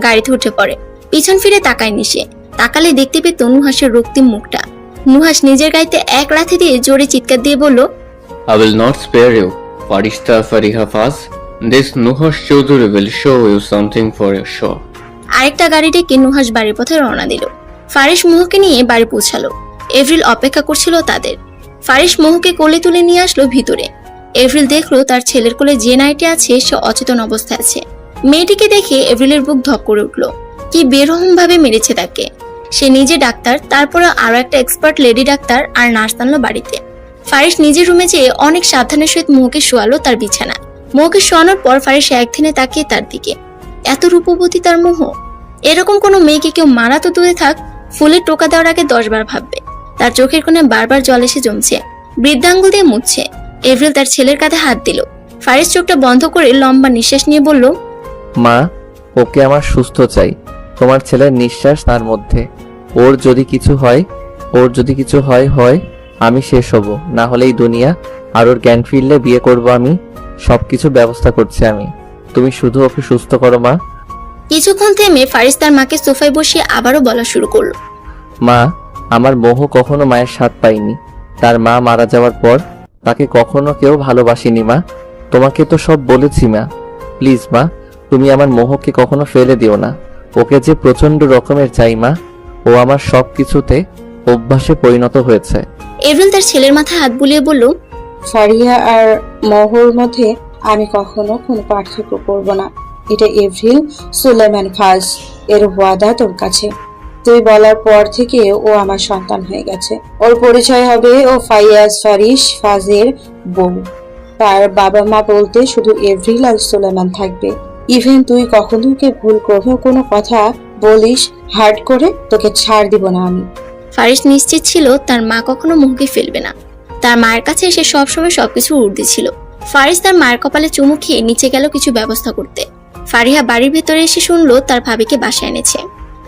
গাড়িতে উঠে পড়ে। পিছন ফিরে তাকায়নি সে, তাকালে দেখতে পেত নুহাসের রক্তিম মুখটা। নুহাস নিজের গাড়িতে এক লাথি দিয়ে জোরে চিৎকার দিয়ে বলল, I will not spare you, Farishta Fariha Faz. This Nuhash Chaudhary will show you something for your show. আরেকটা গাড়ি ডেকে নুহাস বাড়ির পথে রওনা দিল। ফারিস মোহকে নিয়ে বাড়ি পৌঁছালো। এপ্রিল অপেক্ষা করছিল তাদের। ফারিস মোহকে কোলে তুলে নিয়ে আসলো ভিতরে। এপ্রিল দেখলো তার ছেলের কোলে যে নাইটি আছে সে অচেতন অবস্থায় আছে। মেয়েটিকে দেখে এপ্রিলের বুক ধক করে উঠলো। কি বেরহম ভাবে মেরেছে তাকে। সে নিজে ডাক্তার, তারপরে আরো একটা এক্সপার্ট লেডি ডাক্তার আর নার্স আনলো বাড়িতে। ফারিস নিজের রুমে যেয়ে অনেক সাবধানের সহিত মোহকে শোয়ালো তার বিছানা। মোহকে শোয়ানোর পর ফারিস একদিনে তাকিয়ে তার দিকে। এত রূপবতী তার মোহ। এরকম কোনো মেয়েকে কেউ মারা তো দূরে থাক, ফুলের টোকা দেওয়ার আগে 10 বার ভাববে। তার চোখের কোণে বারবার জল এসে জমছে, বৃদ্ধাঙ্গুল দিয়ে মুছছে। এপ্রিল তার ছেলের কাঁধে হাত দিল। ফারিস চোখটা বন্ধ করে লম্বা নিঃশ্বাস নিয়ে বলল, মা, ওকে আমার সুস্থ চাই। তোমার ছেলের নিঃশ্বাস তার মধ্যে। ওর যদি কিছু হয় আমি শেষ হব, না হলে এই দুনিয়া আর ওর জ্ঞান ফিরলে বিয়ে করব আমি। সবকিছু ব্যবস্থা করছি আমি, তুমি শুধু ওকে সুস্থ করো মা। কিছুক্ষণ থেমে ফারিস তার মাকে সোফায় বসিয়ে আবারও বলা শুরু করলো, মা, আমার মোহ কখনো মায়ের স্বাদ পাইনি। তার মা মারা যাওয়ার পর তাকে কখনো কেউ ভালোবাসেনি মা। তোমাকে তো সব বলেছি মা। প্লিজ মা, তুমি আমার মোহকে কখনো ফেলে দিও না। ওকে যে প্রচন্ড রকমের চাই মা। ও আমার সব কিছুতে অভ্যাসে পরিণত হয়েছে। এপ্রিল তার ছেলের মাথায় হাত বুলিয়ে বলল, ফারিয়া আর মোহর মধ্যে আমি কখনো কোনো পার্থক্য করব না। এটা এপ্রিল সুলেমান ফাজ এর ওয়াদা তোর কাছে। তুই বলার পর থেকে ও আমার সন্তান হয়ে গেছে। ওর পরিচয় হবে ও ফাইয়াজ ফারিস ফাজের বউ। তার বাবা মা বলতে শুধু এপ্রিল আর সুলেমান থাকবে। ইভেন তুই কখনোকে ভুল করেও কোনো কথা বলিস হার্ট করে, তোকে ছাড় দিব না আমি। ফারিস নিশ্চিত ছিল তার মা কখনো মুখে ফেলবে না। তার মায়ের কাছে এসে সবসময় সবকিছু উর্দি ছিল। ফারিস তার মায়ের কপালে চুমু খেয়ে নিচে গেল কিছু ব্যবস্থা করতে। ফারিহা বাড়ির ভেতরে এসে শুনলো তার ভাবিকে বাসায় এনেছে।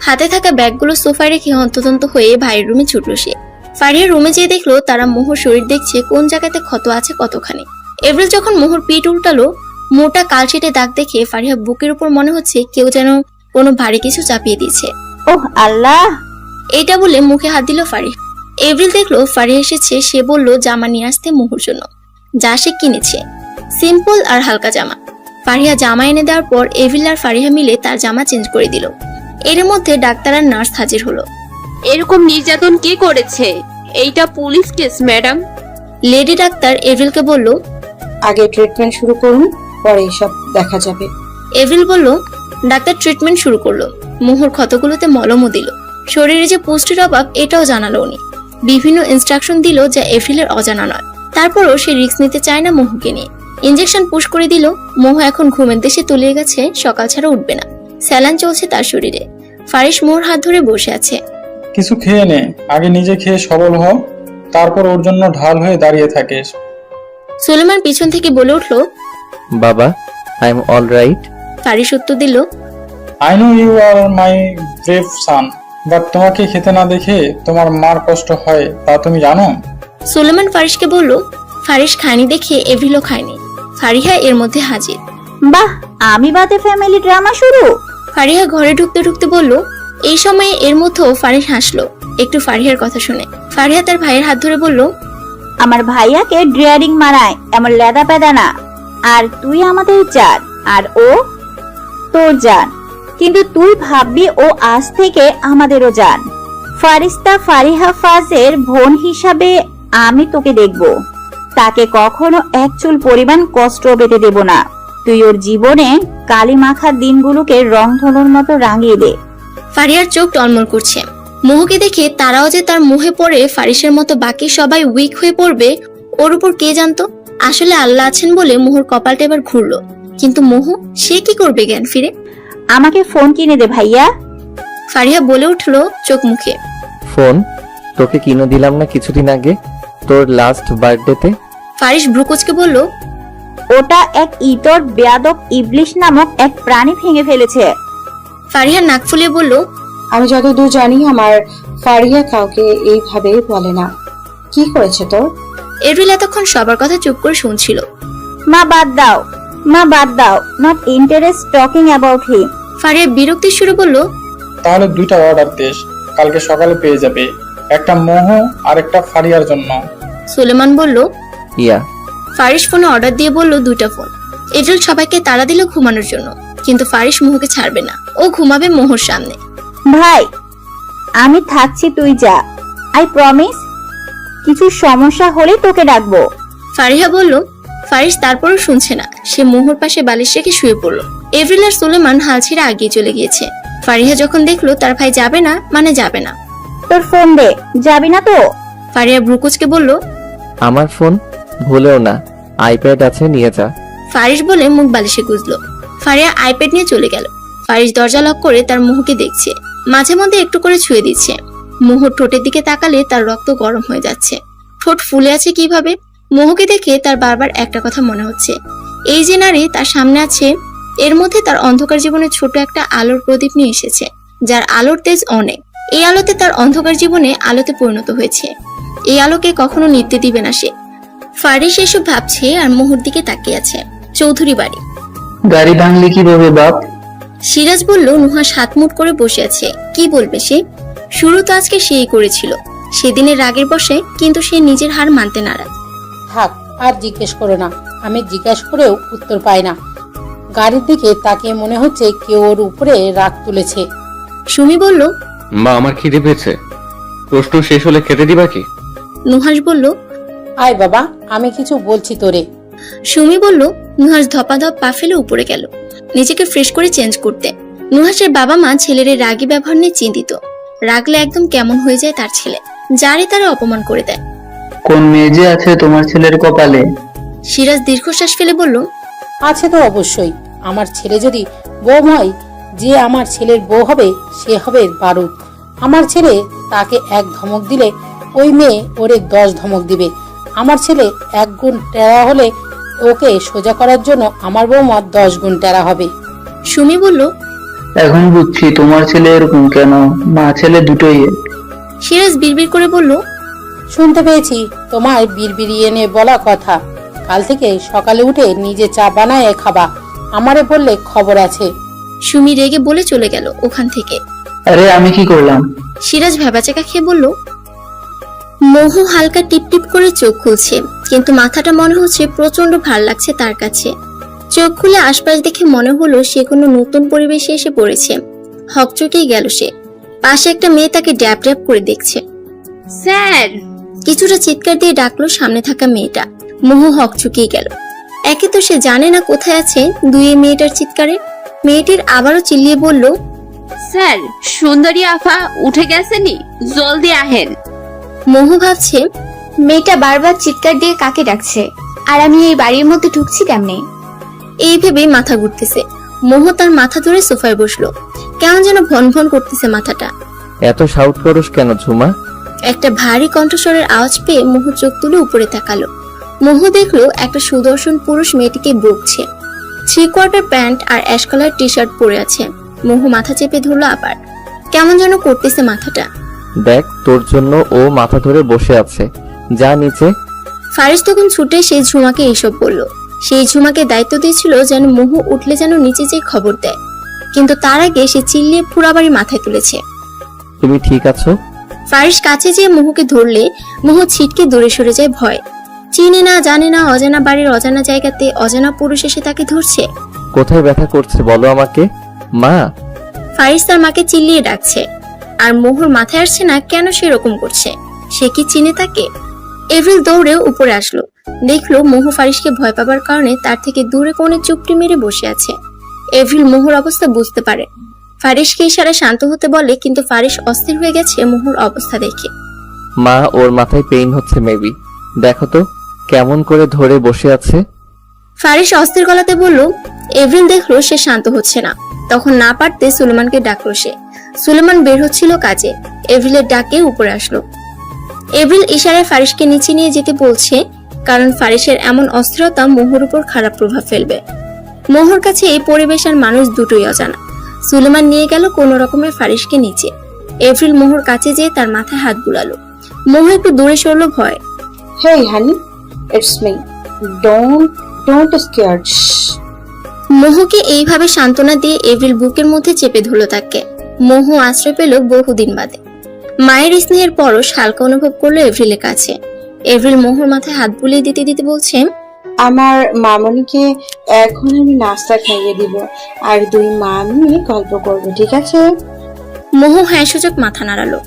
হাতে থাকা ব্যাগগুলো সোফায় রেখে হন্তদন্ত হয়ে ভাইয়ের রুমে ছুটল সে। ফারিহা রুমে যেয়ে দেখলো তারা মোহর শরীর দেখছে কোন জায়গাতে ক্ষত আছে কতখানি। এভরিল যখন মোহর পিঠ উল্টালো, মোটা কালশিটে দাগ দেখে ফারিহা বুকের উপর মনে হচ্ছে কেউ যেন কোনো ভারী কিছু চাপিয়ে দিয়েছে। ওহ আল্লাহ! এইটা বলে মুখে হাত দিল ফারিহা। এভরিল দেখলো ফারিহা এসেছে। সে বলল জামা নিয়ে আসতে মোহর জন্য, যা সে কিনেছে, সিম্পল আর হালকা জামা। ফারিহা জামা এনে দেওয়ার পর এভরিল আর ফারিহা মিলে তার জামা চেঞ্জ করে দিল। এর মধ্যে ডাক্তার আর নার্স হাজির হলো। এরকম নির্যাতন কে করেছে? এইটা police case madam. Lady doctor এভরিলকে বলল, আগে ট্রিটমেন্ট শুরু করুন, পরে এসব দেখা যাবে। এভরিল বলল। ডাক্তার ট্রিটমেন্ট শুরু করলো। মোহর ক্ষতগুলোতে মলমও দিল। শরীরে যে পুষ্টির অভাব এটাও জানালো উনি। বিভিন্ন ইনস্ট্রাকশন দিল যা এভরিলের অজানা নয়। তারপরও সে রিস্ক নিতে চায় না মোহকে নিয়ে। ইনজেকশন পুশ করে দিল। মোহ এখন ঘুমের দেশে তলিয়ে গেছে, সকাল ছাড়া উঠবে না। স্যালাইন চলছে তার শরীরে। ফারিস মোহর হাত ধরে বসে আছে। কিছু খেয়ে নে, আগে নিজে খেয়ে সবল হ, তারপর ওর জন্য ঢাল হয়ে দাঁড়িয়ে থাকিস। সুলেমান পিছন থেকে বলে উঠলো, বাবা, I am all right. Faris উত্তর দিল, I know you are my brave son, but তোমাকে খেতে না দেখে তোমার মার কষ্ট হয় তা তুমি জানো? সুলেমান ফারিসকে বলল। ফারিস খায়নি দেখে এভরিলও খায়নি। ফারিহা এর মধ্যে হাজির। বাহ, আমি বাদে ফ্যামিলি ড্রামা শুরু। ফারিহা ঘরে ঢুকতে ঢুকতে বলল। এই সময়ে এর মধ্যেও ফারিস হাসলো একটু ফারিহার কথা শুনে। ফারিহা তার ভাইয়ের হাত ধরে বলল, আমার ভাইয়াকে ড্রিয়ারিং মারায় এমন লেদা পেদা না। আর তুই আমাদের জান, আর ও তোর জান। কিন্তু তুই ভাববি ও আজ থেকে আমাদেরও জান। ফারিস্তা ফারিহা ফাজের বোন হিসাবে আমি তোকে দেখব। তাকে কখনো এক চুল পরিমাণ কষ্ট পেতে দেব না। তুই ওর জীবনে কালি মাখার দিনগুলোকে রংধনুর মতো রাঙিয়ে দে। ফারিহার চোখ টলমল করছে। মোহকে দেখে তারাও যে তার মুহে পড়ে ফারিসের মতো বাকি সবাই উইক হয়ে পড়বে ওর উপর কে জানতো। আসলে আল্লাহ আছেন বলে মোহর কপালটা এবার ঘুরলো। কিন্তু মোহ, সে কি করবে জ্ঞান ফিরে? আমাকে ফোন কিনে দে ভাইয়া। ফারিহা বলে উঠলো চোখ মুখে। ফোন তোকে কিনে দিলাম না কিছুদিন আগে, তোর লাস্ট বার্থডেতে? ফারিস ভ্রুকুচকে বলল, ওটা এক ইতর বেয়াদব ইবলিশ নামক এক প্রাণী ভেঙে ফেলেছে। ফারিহা নাক ফুলিয়ে বলল, আমি যতদূর জানি আমার ফারিয়া কাউকে এইভাবে বলে না। কি করেছে তোর? এভরিল এতক্ষণ সবার কথা চুপ করে শুনছিল। মা বাদ দাও, মা বাদ দাও, not interest talking about him. Fariha বিরক্তির সুরে বলল, তাহলে দুইটা অর্ডার দিস, কালকে সকালে পেয়ে যাবে। একটা মোহ আর একটা ফারিয়ার জন্য। সুলেমান বলল। ইয়া। ফারিস ফোনে অর্ডার দিয়ে বলল 2টা ফোন। এভরিল সবাইকে তাড়া দিল ঘুমানোর জন্য, কিন্তু ফারিস মোহকে ছাড়বে না। ও ঘুমাবে মোহর সামনে। ভাই, আমি থাকছি, তুই যা। I promise. কিছু সমস্যা হলে তোকে ডাকবো। ফারিহা বলল। ফারিস তারপরও শুনছে না। সে মোহর পাশে বালিশ রেখে শুয়ে পড়ল। এভরিল আর সুলেমান হাল ছেড়ে আগিয়ে চলে গিয়েছে। ফারিহা যখন দেখলো তার ভাই যাবে না মানে যাবে না। তোর ফোন দে, যাবি না তো? ফারিহা ভ্রুকুচকে বলল, আমার ফোন ভুলেও না, আইপ্যাড আছে, নিয়ে যা। ফারিস বলে মুখ বালিশে গুজলো। ফারিহা আইপ্যাড নিয়ে চলে গেল। ফারিস দরজা লক করে তার মোহকে দেখছে। মাঝে মধ্যে একটু করে ছুঁয়ে দিচ্ছে। মোহর ঠোঁটের দিকে তাকালে তার রক্ত গরম হয়ে যাচ্ছে। ঠোঁট ফুলে আছে কিভাবে? মোহকে দেখে তার বারবার একটা কথা মনে হচ্ছে, এই যে নারী তার সামনে আছে, এর মধ্যে তার অন্ধকার জীবনে ছোট একটা আলোর প্রদীপ নিয়ে এসেছে, যার আলোর তেজ অনেক। এই আলোতে তার অন্ধকার জীবনে আলোতে পরিণত হয়েছে। এই আলোকে কখনো নিতে দিবে না সে। ফারিস এসব ভাবছে আর মোহর দিকে তাকিয়ে আছে। চৌধুরী বাড়ি। গাড়ি ভাঙলি কিভাবে বাপ? সিরাজ বলল, নুহাস হাত মুট করে বসে আছে। কি বলবে সে? শুরু তো আজকে সেই করেছিল, সেদিনের রাগের বসে, কিন্তু সে নিজের হার মানতে নারাজ। থাক, আর জিজ্ঞেস করো না। আমি জিজ্ঞেস করেও উত্তর পাই না। গাড়ির দিকে তাকিয়ে মনে হচ্ছে কেউ ওর উপরে রাগ তুলেছে। সুমি বলল, মা, আমার খিদে পেয়েছে। প্রশ্ন শেষ হলে খেতে দিবা কি? নুহাস বলল, আয় বাবা, আমি কিছু বলছি তোরে। সুমি বলল। নুহাস ধপাধপ পা ফেলে উপরে গেল নিজেকে ফ্রেশ করে চেঞ্জ করতে। নুহাসের বাবা মা ছেলের এই রাগী ব্যবহার নিয়ে চিন্তিত। রাগলে একদম কেমন হয়ে যায় তার ছেলে, যারই তারা অপমান করে দেয়। কোন মেয়ে যে আছে তোমার ছেলের কপালে? সিরাজ দীর্ঘশ্বাস ফেলে বলল, আছে তো অবশ্যই। আমার ছেলে যদি বউ হয়, যে আমার ছেলের বউ হবে সে হবে বারুদ। আমার ছেলে তাকে এক ধমক দিলে ওই মেয়ে ওরে 10 ধমক দিবে। আমার ছেলে 1 গুণ টেরা হলে ওকে সোজা করার জন্য আমার বৌমা 10 গুণ টেরা হবে। সুমি বলল, এখন বুঝছি তোমার ছেলে এরকম কেন, মা ছেলে দুটোই। সিরাজ বিড়বিড় করে বলল, শুনতে পেয়েছি তোমার বিড়বিড়িয়ে এনে বলা কথা, কাল থেকে সকালে উঠে নিজে চা বানায় খাবা, আমারে বললে খবর আছে। সুমি রেগে বলে চলে গেল ওখান থেকে। আরে আমি কি করলাম? সিরাজ ভেবাচাকা খেয়ে বলল। মোহু হালকা টিপটিপ করে চোখ খুলছে, কিন্তু মাথাটা মনে হচ্ছে প্রচন্ড ভার লাগছে তার কাছে। চোখ খুলে আশপাশ দেখে মনে হলো সে কোনো নতুন পরিবেশে এসে পড়েছে। হকচকেই গেল সে। পাশে একটা মেয়ে তাকে ড্যাব ড্যাব করে দেখছে। স্যার! কিছুটা চিৎকার দিয়ে ডাকলো সামনে থাকা মেয়েটা। মোহু হকচকিয়ে গেল। একে তো সে জানে না কোথায় আছে, দুই মেয়েটার চিৎকারে মেয়েটির আবারও চিল্লিয়ে বলল, স্যার, সুন্দরী আফা উঠে গেছেনি, জলদি আহেন। মোহু ভাবছে, মেয়েটা বারবার চিৎকার দিয়ে কাকে ডাকছে, আর আমি এই বাড়ির মধ্যে ঢুকছি কেমনে? এই ভেবেই মাথা ঘুরতেছে। মোহু তার মাথা ধরে সোফায় বসলো। কেমন যেন ভন ভন করতেছে মাথাটা। এত শাউট করস কেন ঝুমা? একটা ভারী কণ্ঠস্বরের আওয়াজ পেয়ে মোহু চোখ তুলে উপরে তাকালো। মোহু দেখলো একটা সুদর্শন পুরুষ মেয়েটিকে বকছে। 3/4 প্যান্ট আর অ্যাশ কালার টি শার্ট পরে আছে। মোহু মাথা চেপে ধরলো আবার। কেমন যেন করতেছে মাথাটা। দেখ, তোর জন্য ও মাথা ধরে বসে আছে, যা নিচে। ফারিস তখন ছুটে সেই ঝুমাকে এইসব বলল। সেই ঝুমাকে দায়িত্ব দিয়েছিল যেন মোহু উঠলে যেন নিচে যেয়ে খবর দেয়, কিন্তু তার আগে সে চিল্লিয়ে পুরা বাড়ি মাথায় তুলেছে। তুমি ঠিক আছো? ফারিস কাছে যেয়ে মোহুকে ধরলে মোহু ছিটকে দূরে সরে যায় ভয়। চিনে না জানে না অজানা বাড়ির অজানা জায়গাতে অজানা পুরুষ এসে তাকে ধরছে। কোথায় ব্যথা করছে বলো আমাকে, মা? ফারিস তার মাকে চিল্লিয়ে ডাকছে, আর মোহুর মাথায় আসছে না কেন সেরকম করছে। সে কি চিনে তাকে? এভরিল দৌড়ে উপরে আসলো। দেখলো মোহু ফারিসকে ভয় পাবার কারণে তার থেকে দূরে কোণে চুপটি মেরে বসে আছে। এভরিল মোহুর অবস্থা বুঝতে পারে। ফারিসকে ইশারা শান্ত হতে বলে, কিন্তু ফারিস অস্থির হয়ে গেছে মোহুর অবস্থা দেখে। মা, ওর মাথায় পেইন হচ্ছে মেবি, দেখো তো কেমন করে ধরে বসে আছে। ফারিস অস্থির গলাতে বলল। এভরিল দেখলো সে শান্ত হচ্ছে না, তখন না পারতে সুলেমানকে ডাকলো সে। সুলেমান বের হচ্ছিল কাজে। এভরিলের ডাকে উপরে আসলো। এভরিল ইশারায় ফারিসকে নিচে নিয়ে যেতে বলছে, কারণ ফারিসের এমন অস্থিরতা মোহর উপর খারাপ প্রভাব ফেলবে। মোহর কাছে এই পরিবেশ আর মানুষ দুটোই অজানা। সুলেমান নিয়ে গেল কোন রকমের ফারিসকে নিচে। এভরিল মোহর কাছে যেয়ে তার মাথায় হাত বুলালো। মোহ একটু দূরে সরলো ভয়। হেই হানি, ইটস মি, ডোন্ট স্কেয়ার্ড। মোহকে এইভাবে সান্ত্বনা দিয়ে এভরিল বুকের মধ্যে চেপে ধরলো তাকে। মোহ আশ্রয় পেল বহুদিন বাদে। মায়ের স্নেহের পরশ হালকা অনুভব করলো এভরিলের কাছে। এভরিল মোহর মাথায় হাত বুলিয়ে দিতে দিতে বলছে, আমার মামনিকে এখন আমি নাস্তা খাইয়ে দিব, আর 2 মা আমি গল্প করবো, ঠিক আছে? মোহ হ্যাঁ সূচক মাথা নাড়ালো।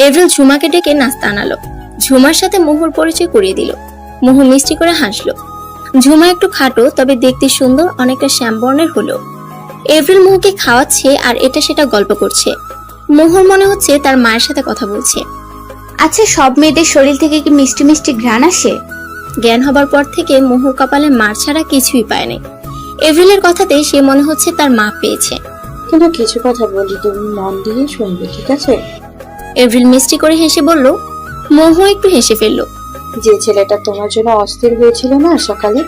এভরিল ঝুমাকে ডেকে নাস্তা আনালো। ঝুমার সাথে মোহর পরিচয় করিয়ে দিল। মোহ মিষ্টি করে হাসলো। ঝুমা একটু খাটো, তবে দেখতে সুন্দর, অনেকটা শ্যামবর্ণের হলো। এভরিল মোহকে খাওয়াচ্ছে আর এটা সেটা গল্প করছে। মোহর মনে হচ্ছে তার মায়ের সাথে কথা বলছে। আচ্ছা, সব মেয়েদের শরীর থেকে কি মিষ্টি মিষ্টি ঘ্রাণ আসে? জ্ঞান হবার পর থেকে মোহর কপালে মার ছাড়া কিছুই পায় নাই। এভরিলের কথাতে সে মনে হচ্ছে তার মা পেয়েছে। কিন্তু কিছু কথা বলি, তুমি মন দিয়ে শুনবে, ঠিক আছে? এভরিল মিষ্টি করে হেসে বলল। মোহ একটু হেসে ফেললো। যে ছেলেটা তোমার জন্য অস্থির হয়েছিল না সকালে,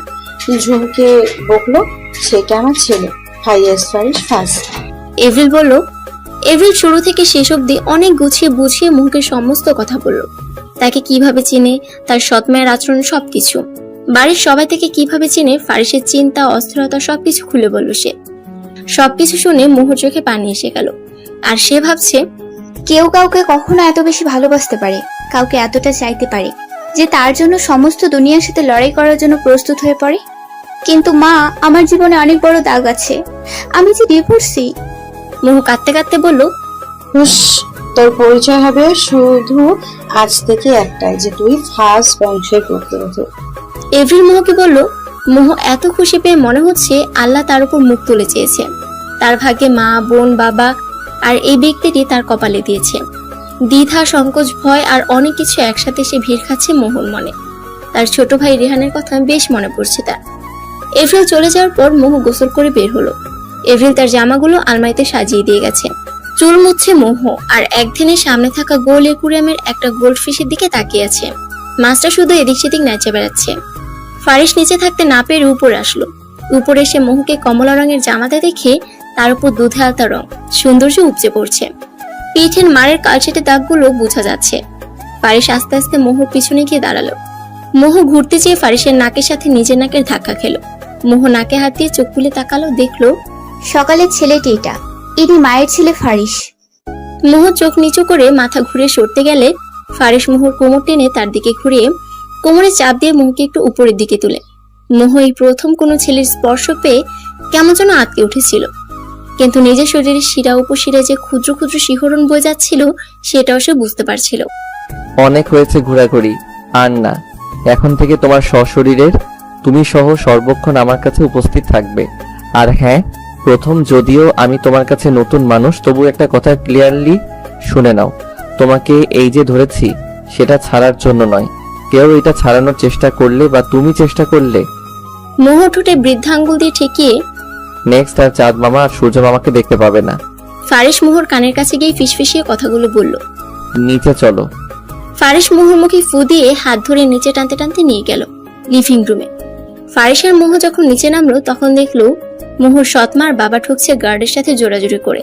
ঝুমকে বকলো, সেটা আমার ছেলে, ফারিস ফার্স্ট। এভরিল বলল। এভরিল শুরু থেকে শেষ অবধি অনেক গুছিয়ে বুঝিয়ে মোহকে সমস্ত কথা বলল। তাকে কিভাবে চিনে, তার সৎমায়ের আচরণ, সবকিছু। বাড়ির সবাই থেকে কিভাবে চিনে, ফারিসের চিন্তা, অস্থিরতা, সবকিছু খুলে বলল সে। সবকিছু শুনে মোহর চোখে পানি এসে গেল। আর সে ভাবছে, কেউ কাউকে কখনো এত বেশি ভালোবাসতে পারে, কাউকে এতটা চাইতে পারে যে তার জন্য সমস্ত দুনিয়ার সাথে লড়াই করার জন্য প্রস্তুত হয়ে পড়ে। কিন্তু মা, আমার জীবনে অনেক বড় দাগ আছে, আমি যে ডিভোর্সি। মোহ কাঁদতে কাঁদতে বলল, তোর পরিচয় হবে শুধু আজ থেকে একটাই, যে তুই ফার্স্ট বংশের পুত্রবধূ। এভরিল মোহকে বলল। মোহ এত খুশি পেয়ে মনে হচ্ছে আল্লাহ তার উপর মুখ তুলে চেয়েছে। তার ভাগ্যে মা, বোন, বাবা আর এই ব্যক্তিটি তার কপালে দিয়েছে। দ্বিধা, সংকোচ, ভয় আর অনেক কিছু একসাথে সে ভিড় খাচ্ছে মোহর মনে। তার ছোট ভাই রেহানের কথা বেশ মনে পড়ছে তার। এভরিল চলে যাওয়ার পর মোহ গোসল করে বের হলো। এভরিল তার জামাগুলো আলমারিতে সাজিয়ে দিয়ে গেছে। চুল মুছছে মোহ আর একদিনের সামনে থাকা গোল একুরিয়ামের একটা গোল্ড ফিশের দিকে তাকিয়ে আছে। মাছটা শুধু এদিক সেদিক নেচে বেড়াচ্ছে। ফারিস নিচে থাকতে না পেরে উপরে আসলো। উপরে এসে মোহকে কমলা রঙের জামাতে দেখে তার উপর দুধে আলতা রং সৌন্দর্য উপচে পড়ছে। পিঠের মারের কালচেটে দাগগুলো বোঝা যাচ্ছে। ফারিস আস্তে আস্তে মোহর পিছনে গিয়ে দাঁড়ালো। মোহ ঘুরতে চেয়ে ফারিসের নাকের সাথে নিজের নাকের ধাক্কা খেলো। মোহ নাকে হাত দিয়ে চোখ খুলে তাকালো, দেখলো সকালের ছেলেটি এটা, ইনি মায়ের ছেলে ফারিস। মোহ চোখ নিচু করে মাথা ঘুরে সরতে গেলে ফারিস মোহর কোমর টেনে তার দিকে ঘুরিয়ে কোমরে চাপ দিয়ে মোহকে একটু উপরের দিকে তুলে। মোহ এই প্রথম কোনো ছেলের স্পর্শ পেয়ে কেমন যেন আটকে উঠেছিল, কিন্তু নিজের শরীরের শিরা উপশিরা যে ক্ষুদ্র ক্ষুদ্র শিহরণ বয়ে যাচ্ছিল সেটাও সে বুঝতে পারছিল। অনেক হয়েছে ঘোরাঘুরি, আর না। এখন থেকে তোমার সশরীরের তুমি সহ সর্বক্ষণ আমার কাছে উপস্থিত থাকবে। আর হ্যাঁ, প্রথম যদিও আমি তোমার কাছে নতুন মানুষ, তবু একটা কথা ক্লিয়ারলি শুনে নাও। তোমাকে এই যে ধরেছি সেটা ছাড়ার জন্য নয়। কেউ এটা ছাড়ানোর চেষ্টা করলে বা তুমি চেষ্টা করলে মোহ ঠোঁটে বৃদ্ধাঙ্গুল দিয়ে ঠেকিয়ে নেক্সট আর চাঁদ মামা আর সূর্য মামাকে দেখতে পাবে না। ফারিস মোহর কানের কাছে গিয়ে ফিসফিসিয়ে কথাগুলো বলল। নিচে চলো। ফারিস মোহর মুখে ফু দিয়ে হাত ধরে নিচে টানতে টানতে নিয়ে গেল লিভিং রুমে। ফারিসের মোহ যখন নিচে নামলো তখন দেখলো মোহর সৎমার বাবা ঠুকছে গার্ডের সাথে জোরাজুরি করে।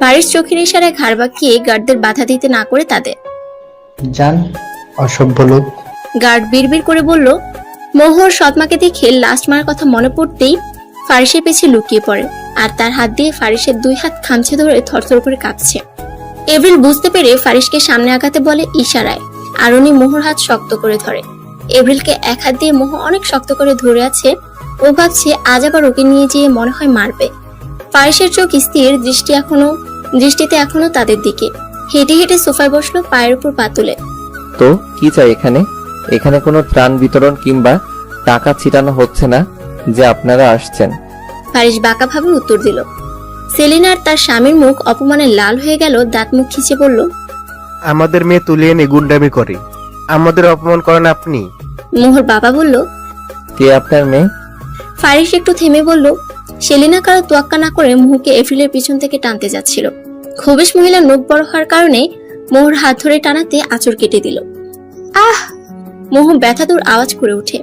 ফারিস চোখের ইশারায় ঘাড় বাঁকিয়ে গার্ডদের বাধা দিতে না করে তাদের জান, অসভ্য লোক। গার্ড বিড়বিড় করে বলল। মোহর সৎমাকে দেখে লাস্ট মার কথা মনে পড়তেই ফারিসের পেছে লুকিয়ে পড়ে আর তার হাত দিয়ে ফারিসের দুই হাত খামচে ধরে থরথর করে কাঁপছে। এভরিল বুঝতে পেরে ফারিসকে সামনে আগাতে বলে ইশারায়, আর উনি মোহর হাত শক্ত করে ধরে। এভরিলকে এক হাত দিয়ে মোহ অনেক শক্ত করে ধরে আছে। ও ভাবছে আজ আবার ওকে নিয়ে যেয়ে মনে হয় মারবে। ফারিসের চোখ স্থির, দৃষ্টিতে এখনো তাদের দিকে। হেঁটে হেঁটে সোফায় বসলো পায়ের উপর পা তুলে। তো কি চাই এখানে? এখানে কোনো ত্রাণ বিতরণ কিংবা টাকা ছিটানো হচ্ছে না যে আপনারা আসছেন। ফারিস বাঁকাভাবে উত্তর দিল। সেলিনার তার স্বামীর মুখ অপমানে লাল হয়ে গেল, দাঁত মুখ খিচে বলল, আমাদের মেয়ে তুলিয়ে এনে গুন্ডামি করে আমাদের অপমান করেন আপনি? মোহর বাবা বলল, কে আপনার মেয়ে? ফারিস একটু থেমে বলল, সেলিনা কারো তোয়াক্কা না করে মোহকে এফরিলের পিছন থেকে টানতে যাচ্ছিল। খবিশ মহিলার নখ বড় হওয়ার কারণে মোহর হাত ধরে টানাতে আঁচড় কেটে দিল। আহ! মোহ ব্যথাতুর আওয়াজ করে ওঠে।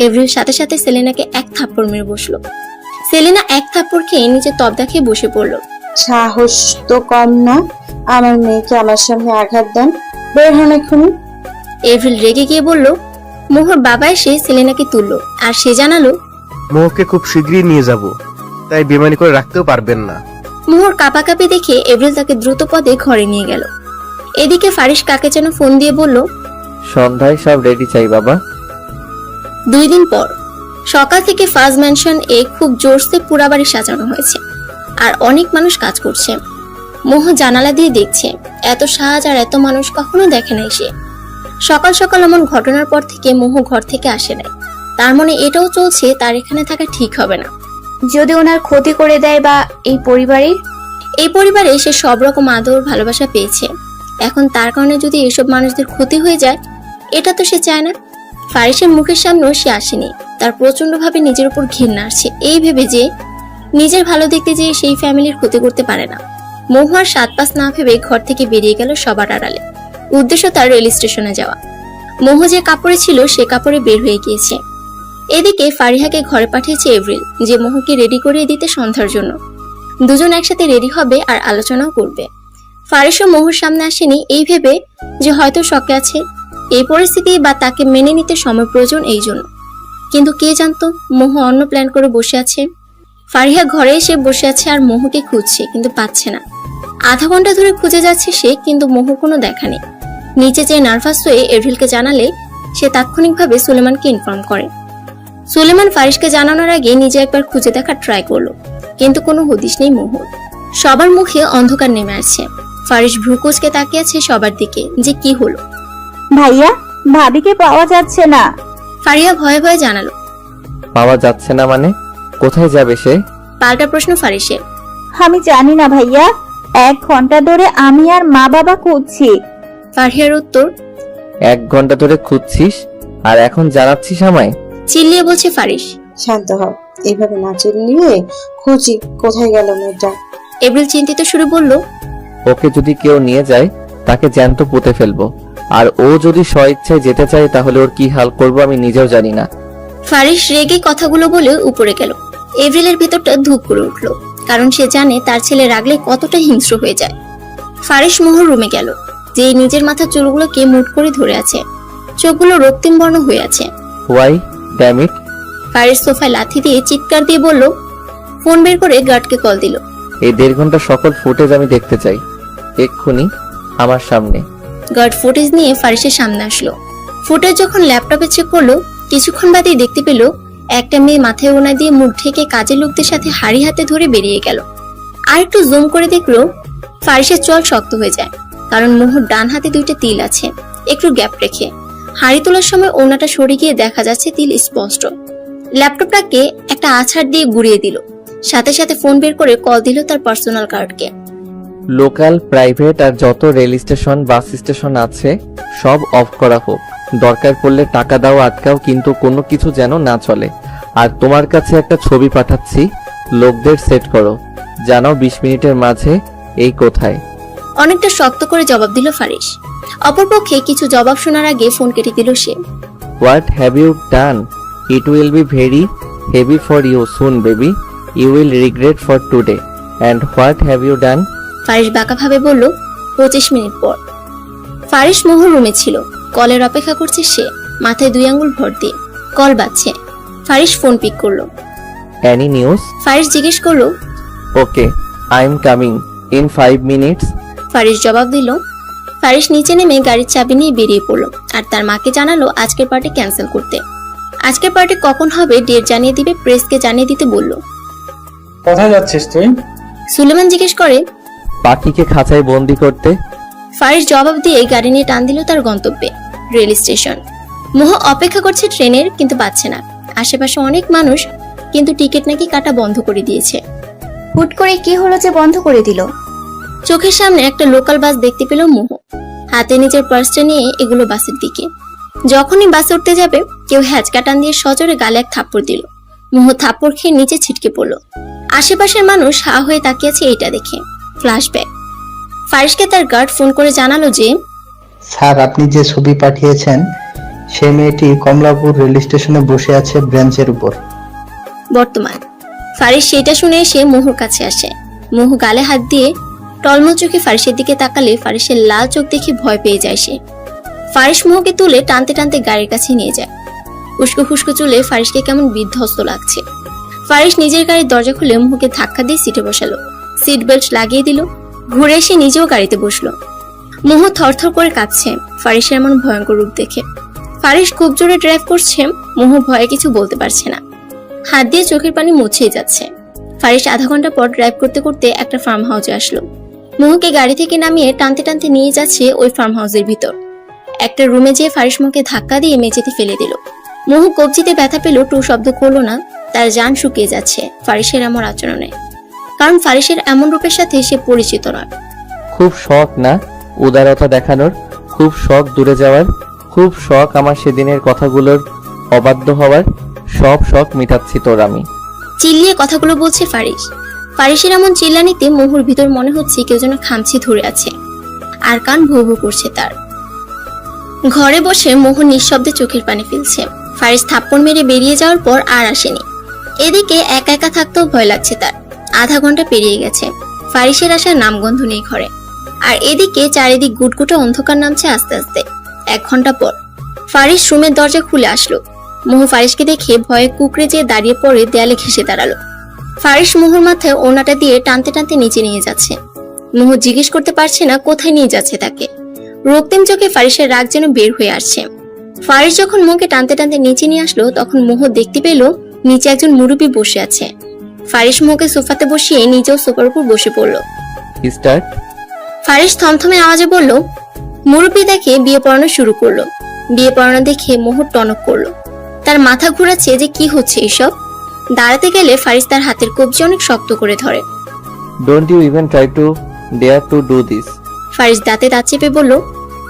এভরিল সাথে সাথে সেলিনাকে এক থাপ্পড় মেরে বসলো। সেলিনা এক থাপ্পড় খেয়ে নিজের তবদা খেয়ে বসে পড়লো। সাহস তো কম না, আমার মেয়েকে আমার সামনে আঘাত দেন, বের হন এক্ষুনি। এভরিল রেগে গিয়ে বলল। মোহর বাবা এসে সেলিনাকে তুললো আর সে জানালো, মোহকে খুব শীঘ্রই নিয়ে যাব, তাই বেমানি করে রাখতেও পারবেন না। মোহর কাঁপাকাঁপি দেখে এভরিল তাকে দ্রুত পদে ঘরে নিয়ে গেল। এদিকে ফারিস কাকে যেন ফোন দিয়ে বলল, সন্ধ্যায় সব রেডি চাই বাবা। 2 দিন পর সকাল থেকে ফাজ ম্যানশন এ খুব জোরসে পুরা বাড়ি সাজানো হয়েছে আর অনেক মানুষ কাজ করছে। মোহ জানালা দিয়ে দেখছে, এত সাজ আর এত মানুষ কখনো দেখে নাই সে। সকাল সকাল এমন ঘটনার পর থেকে মোহ ঘর থেকে আসে নাই। তার মনে এটাও চলছে তার এখানে থাকা ঠিক হবে না। যদি ওনার ক্ষতি করে দেয় বা এই পরিবারে সে সব রকম আদর ভালোবাসা পেয়েছে, এখন তার কারণে যদি এসব মানুষদের ক্ষতি হয়ে যায়, এটা তো সে চায় না। ফারিসের মুখের সামনেও সে আসেনি। তার প্রচন্ড ভাবে নিজের উপর ঘৃণা আসছে, এই ভেবে যে নিজের ভালো দেখতে যেয়ে সেই ফ্যামিলির ক্ষতি করতে পারে না। মোহ আর 7-5 না ভেবে ঘর থেকে বেরিয়ে গেল সবার আড়ালে। উদ্দেশ্য তার রেল স্টেশনে যাওয়া। মোহ যে কাপড়ে ছিল সে কাপড়ে বের হয়ে গিয়েছে। এদিকে ফারিহাকে ঘরে পাঠিয়েছে এভরিল যে মোহকে রেডি করে দিতে সন্ধ্যার জন্য। দুজন একসাথে রেডি হবে আর আলোচনাও করবে। ফারিসও মোহর সামনে আসেনি এই ভেবে যে হয়তো শকে আছে, এই পরিস্থিতি বা তাকে মেনে নিতে সময় প্রয়োজন এই জন্য। কিন্তু কে জানতো মোহ অন্য প্ল্যান করে বসে আছে। ফারিহা ঘরে এসে বসে আছে আর মোহকে খুঁজছে কিন্তু পাচ্ছে না। আধা ঘন্টা ধরে খুঁজে যাচ্ছে সে, কিন্তু মোহর কোনো দেখা নেই। নিচে যে নার্ভাস হয়ে এভরিলকে জানালে সে তাৎক্ষণিকভাবে সুলেমানকে ইনফর্ম করে। সুলেমান ফারিসকে জানানোর আগে নিজে একবার খুঁজে দেখার ট্রাই করলো, কিন্তু কোনো হদিশ নেই মোহর। সবার মুখে অন্ধকার নেমে আসছে। ফারিস ভ্রুকুচকে তাকিয়ে আছে সবার দিকে যে কি হলো। ভাইয়া, ভাবিকে পাওয়া যাচ্ছে না। ফারিহা ভয়ে ভয়ে জানালো। পাওয়া যাচ্ছে না মানে? কোথায় যাবে সে? পাল্টা প্রশ্ন ফারিসের। আমি জানি না ভাইয়া, 1 ঘন্টা ধরে আমি আর মা বাবা খুঁজছি। ফারিহার উত্তর, 1 ঘন্টা ধরে খুঁজছিস আর এখন জানাচ্ছিস আমায়? চিল্লিয়ে বলছে ফারিস। শান্ত হও, এইভাবে না চিল্লিয়ে খুঁজি কোথায় গেল মেয়েটা। এপ্রিল চিন্তিত সুরে বলল, ওকে যদি কেউ নিয়ে যায় তাকে জ্যান্ত পুঁতে ফেলবো, আর ও যদি স্বইচ্ছায় যেতে চায় তাহলে ওর কি হাল করব আমি নিজেও জানি না। ফারিস রেগে কথাগুলো বলে উপরে গেল। এপ্রিলের ভেতরটা ধূপ করে উঠল, কারণ সে জানে তার ছেলে রাগলে কতটা হিংস্র হয়ে যায়। ফারিস মোহর রুমে গেল, যে নিজের মাথার চুলগুলোকে মুঠ করে ধরে আছে, চোখগুলো রক্তিম বর্ণ হয়ে আছে। Y damn it. ফারিস সোফায় লাথি দিয়ে চিৎকার দিয়ে বলল, ফোন বের করে গার্ডকে কল দিল। এই 1.5 ঘন্টা সকল ফুটেজ আমি দেখতে চাই, এক্ষুনি আমার সামনে। গার্ড ফুটেজ নিয়ে ফারিসের সামনে আসলো। ফুটেজ যখন ল্যাপটপে চেক করলো, কিছুক্ষণ বাদেই দেখতে পেল একটা মেয়ে মাথায় ওড়না দিয়ে মুখ ঢেকে কাজের লোকদের সাথে হাড়ি হাতে ধরে বেরিয়ে গেল। আর একটু জুম করে দেখলো ফারিসের চল শক্ত হয়ে যায়, কারণ মোহর ডান হাতে 2টা তিল আছে একটু গ্যাপ রেখে। হাড়ি তোলার সময় ওড়নাটা সরে গিয়ে দেখা যাচ্ছে তিল স্পষ্ট। ল্যাপটপটাকে একটা আছাড় দিয়ে গুড়িয়ে দিল, সাথে সাথে ফোন বের করে কল দিল তার পার্সোনাল কার্ডকে। লোকাল, প্রাইভেট আর যত রেল স্টেশন, বাস স্টেশন আছে সব অফ করা হোক। দরকার পড়লে টাকা দাও, আটকাও, কিন্তু কোনো কিছু যেন না চলে। আর তোমার কাছে একটা ছবি পাঠাচ্ছি, লোকদের সেট করো, জানাও 20 মিনিটের মাঝে এই কোথায়। অনেকটা শক্ত করে জবাব দিল ফারিস। অপরপক্ষে কিছু জবাব শোনার আগে ফোন কেটে দিল সে। What have you done? It will be very heavy for you soon baby, you will regret for today. And what have you done? Faris বাঁকাভাবে বলল, 25 মিনিট পর। ফারিস মোহর রুমে ছিল, কলের অপেক্ষা করছে সে, মাথায় 2 আঙ্গুল ভর দিয়ে। কল বাজছে, ফারিস ফোন পিক করলো। Any news? ফারিস জিজ্ঞেস করলো। Okay, I am coming in 5 minutes. Faris জবাব দিল। ফারিস নিচে নেমে গাড়ির চাবি নিয়ে বেরিয়ে পড়লো, আর তার মাকে জানালো আজকের পার্টি ক্যান্সেল করতে। আজকের পার্টি কখন হবে ডেট জানিয়ে দিবে, প্রেসকে জানিয়ে দিতে বলল। কোথায় যাচ্ছিস তুই? সুলেমান জিজ্ঞেস করে। পাখিকে খাঁচায় বন্দি করতে। ফারিস জবাব দিয়ে গাড়ি নিয়ে টান দিল তার গন্তব্যে, রেল স্টেশন। মোহ অপেক্ষা করছে ট্রেনের, কিন্তু পাচ্ছে না। আশেপাশে অনেক মানুষ, কিন্তু টিকিট নাকি কাটা বন্ধ করে দিয়েছে। হুট করে কি হলো যে বন্ধ করে দিল? চোখের সামনে একটা লোকাল বাস দেখতে পেল মোহ, হাতে নিজের পার্সটা নিয়ে এগুলো বাসের দিকে। যখনই বাসে উঠতে যাবে, কেউ হ্যাচকা টান দিয়ে সজোরে গালে এক থাপ্পড় দিল। মোহ থাপ্পড় খেয়ে নিচে ছিটকে পড়ল। আশেপাশের মানুষ হা হয়ে তাকিয়েছে এটা দেখে। ফ্ল্যাশব্যাক। ফারিসকে তার গার্ড ফোন করে জানালো যে, স্যার, আপনি যে ছবি পাঠিয়েছেন সে মেয়েটি কমলাপুর রেল স্টেশনে বসে আছে ব্রেঞ্চের উপর। বর্তমান। ফারিস সেটা শুনে এসে মোহর কাছে আসে। মোহ গালে হাত দিয়ে টলমল চোখে ফারিসের দিকে তাকালে ফারিসের লাল চোখ দেখে ভয় পেয়ে যায় সে। ফারিস মোহকে তুলে টানতে টানতে গাড়ির কাছে নিয়ে যায়। উস্কো খুস্কো চুলে ফারিসকে কেমন বিধ্বস্ত লাগছে। ফারিস নিজের গাড়ির দরজা খুলে মোহকে ধাক্কা দিয়ে সিটে বসালো, সিট বেল্ট লাগিয়ে দিল, ঘুরে এসে নিজেও গাড়িতে বসলো। মোহ থরথর করে কাঁপছে ফারিসের এমন ভয়ঙ্কর রূপ দেখে। ফারিস খুব জোরে ড্রাইভ করছে, মোহ ভয়ে কিছু বলতে পারছে না, হাত দিয়ে চোখের পানি মুছেই যাচ্ছে। ফারিস আধা ঘন্টা পর ড্রাইভ করতে করতে একটা ফার্ম হাউসে আসলো। মোহকে গাড়ি থেকে নামিয়ে টানতে টানতে নিয়ে যাচ্ছে ওই ফার্ম হাউসের ভিতর। একটা রুমে যেয়ে ফারিস মোহকে ধাক্কা দিয়ে মেঝেতে ফেলে দিল। মোহ কবজিতে ব্যথা পেল, টু শব্দ করলো না। তার জান শুকিয়ে যাচ্ছে ফারিসের এমন আচরণে, কারণ ফারিসের এমন রূপের সাথে সে পরিচিত নয়। খুব শখ না উদারতা দেখানোর, খুব শখ দূরে যাওয়ার, খুব শখ আমার সেদিনের কথাগুলোর অবাধ্য হওয়ার, সব শখ মিটাচ্ছি তোর আমি। চিল্লিয়ে কথাগুলো বলছে ফারিস। ফারিসের এমন চিল্লানিতে মোহর ভিতর মনে হচ্ছে কেউ যেন খামচি ধরে আছে, আর কান ভো ভো করছে তার। ঘরে বসে মোহ নিঃশব্দে চোখের পানি ফেলছে। ফারিস থাপ্পড় মেরে বেরিয়ে যাওয়ার পর আর আসেনি। এদিকে একা একা থাকতেও ভয় লাগছে তার। আধা ঘন্টা পেরিয়ে গেছে, ফারিসের আসার নামগন্ধ নেই ঘরে। আর এদিকে চারিদিক গুটগুটে অন্ধকার নামছে আস্তে আস্তে। 1 ঘন্টা পর ফারিস রুমের দরজা খুলে আসলো। মোহ ফারিসকে দেখে ভয়ে কুকড়ে যেয়ে দাঁড়িয়ে পড়ে দেয়ালে ঘেঁষে দাঁড়ালো। ফারিস মোহর মাথায় ওড়নাটা দিয়ে টানতে টানতে নিচে নিয়ে যাচ্ছে। মোহ জিজ্ঞেস করতে পারছে না কোথায় নিয়ে যাচ্ছে তাকে। রক্তিম চোখে ফারিসের রাগ যেন বের হয়ে আসছে। ফারিস যখন মোহকে টানতে টানতে নিচে নিয়ে আসলো, তখন মোহ দেখতে পেল নিচে একজন মুরব্বি বসে আছে। ফারিস মোহকে সোফাতে বসিয়ে নিজেও সোফার উপর বসে পড়লো। স্টার্ট। ফারিস থমথমে আওয়াজে বলল। মুরব্বি দেখে বিয়ে পড়ানো শুরু করলো। বিয়ে পড়ানো দেখে মোহর টনক করলো। তার মাথা ঘুরাচ্ছে যে কি হচ্ছে এসব। দাঁড়াতে গেলে ফারিস তার হাতের কবজি অনেক শক্ত করে ধরে। Don't you even try to dare to do this. Faris দাঁতে দাঁত চেপে বলল।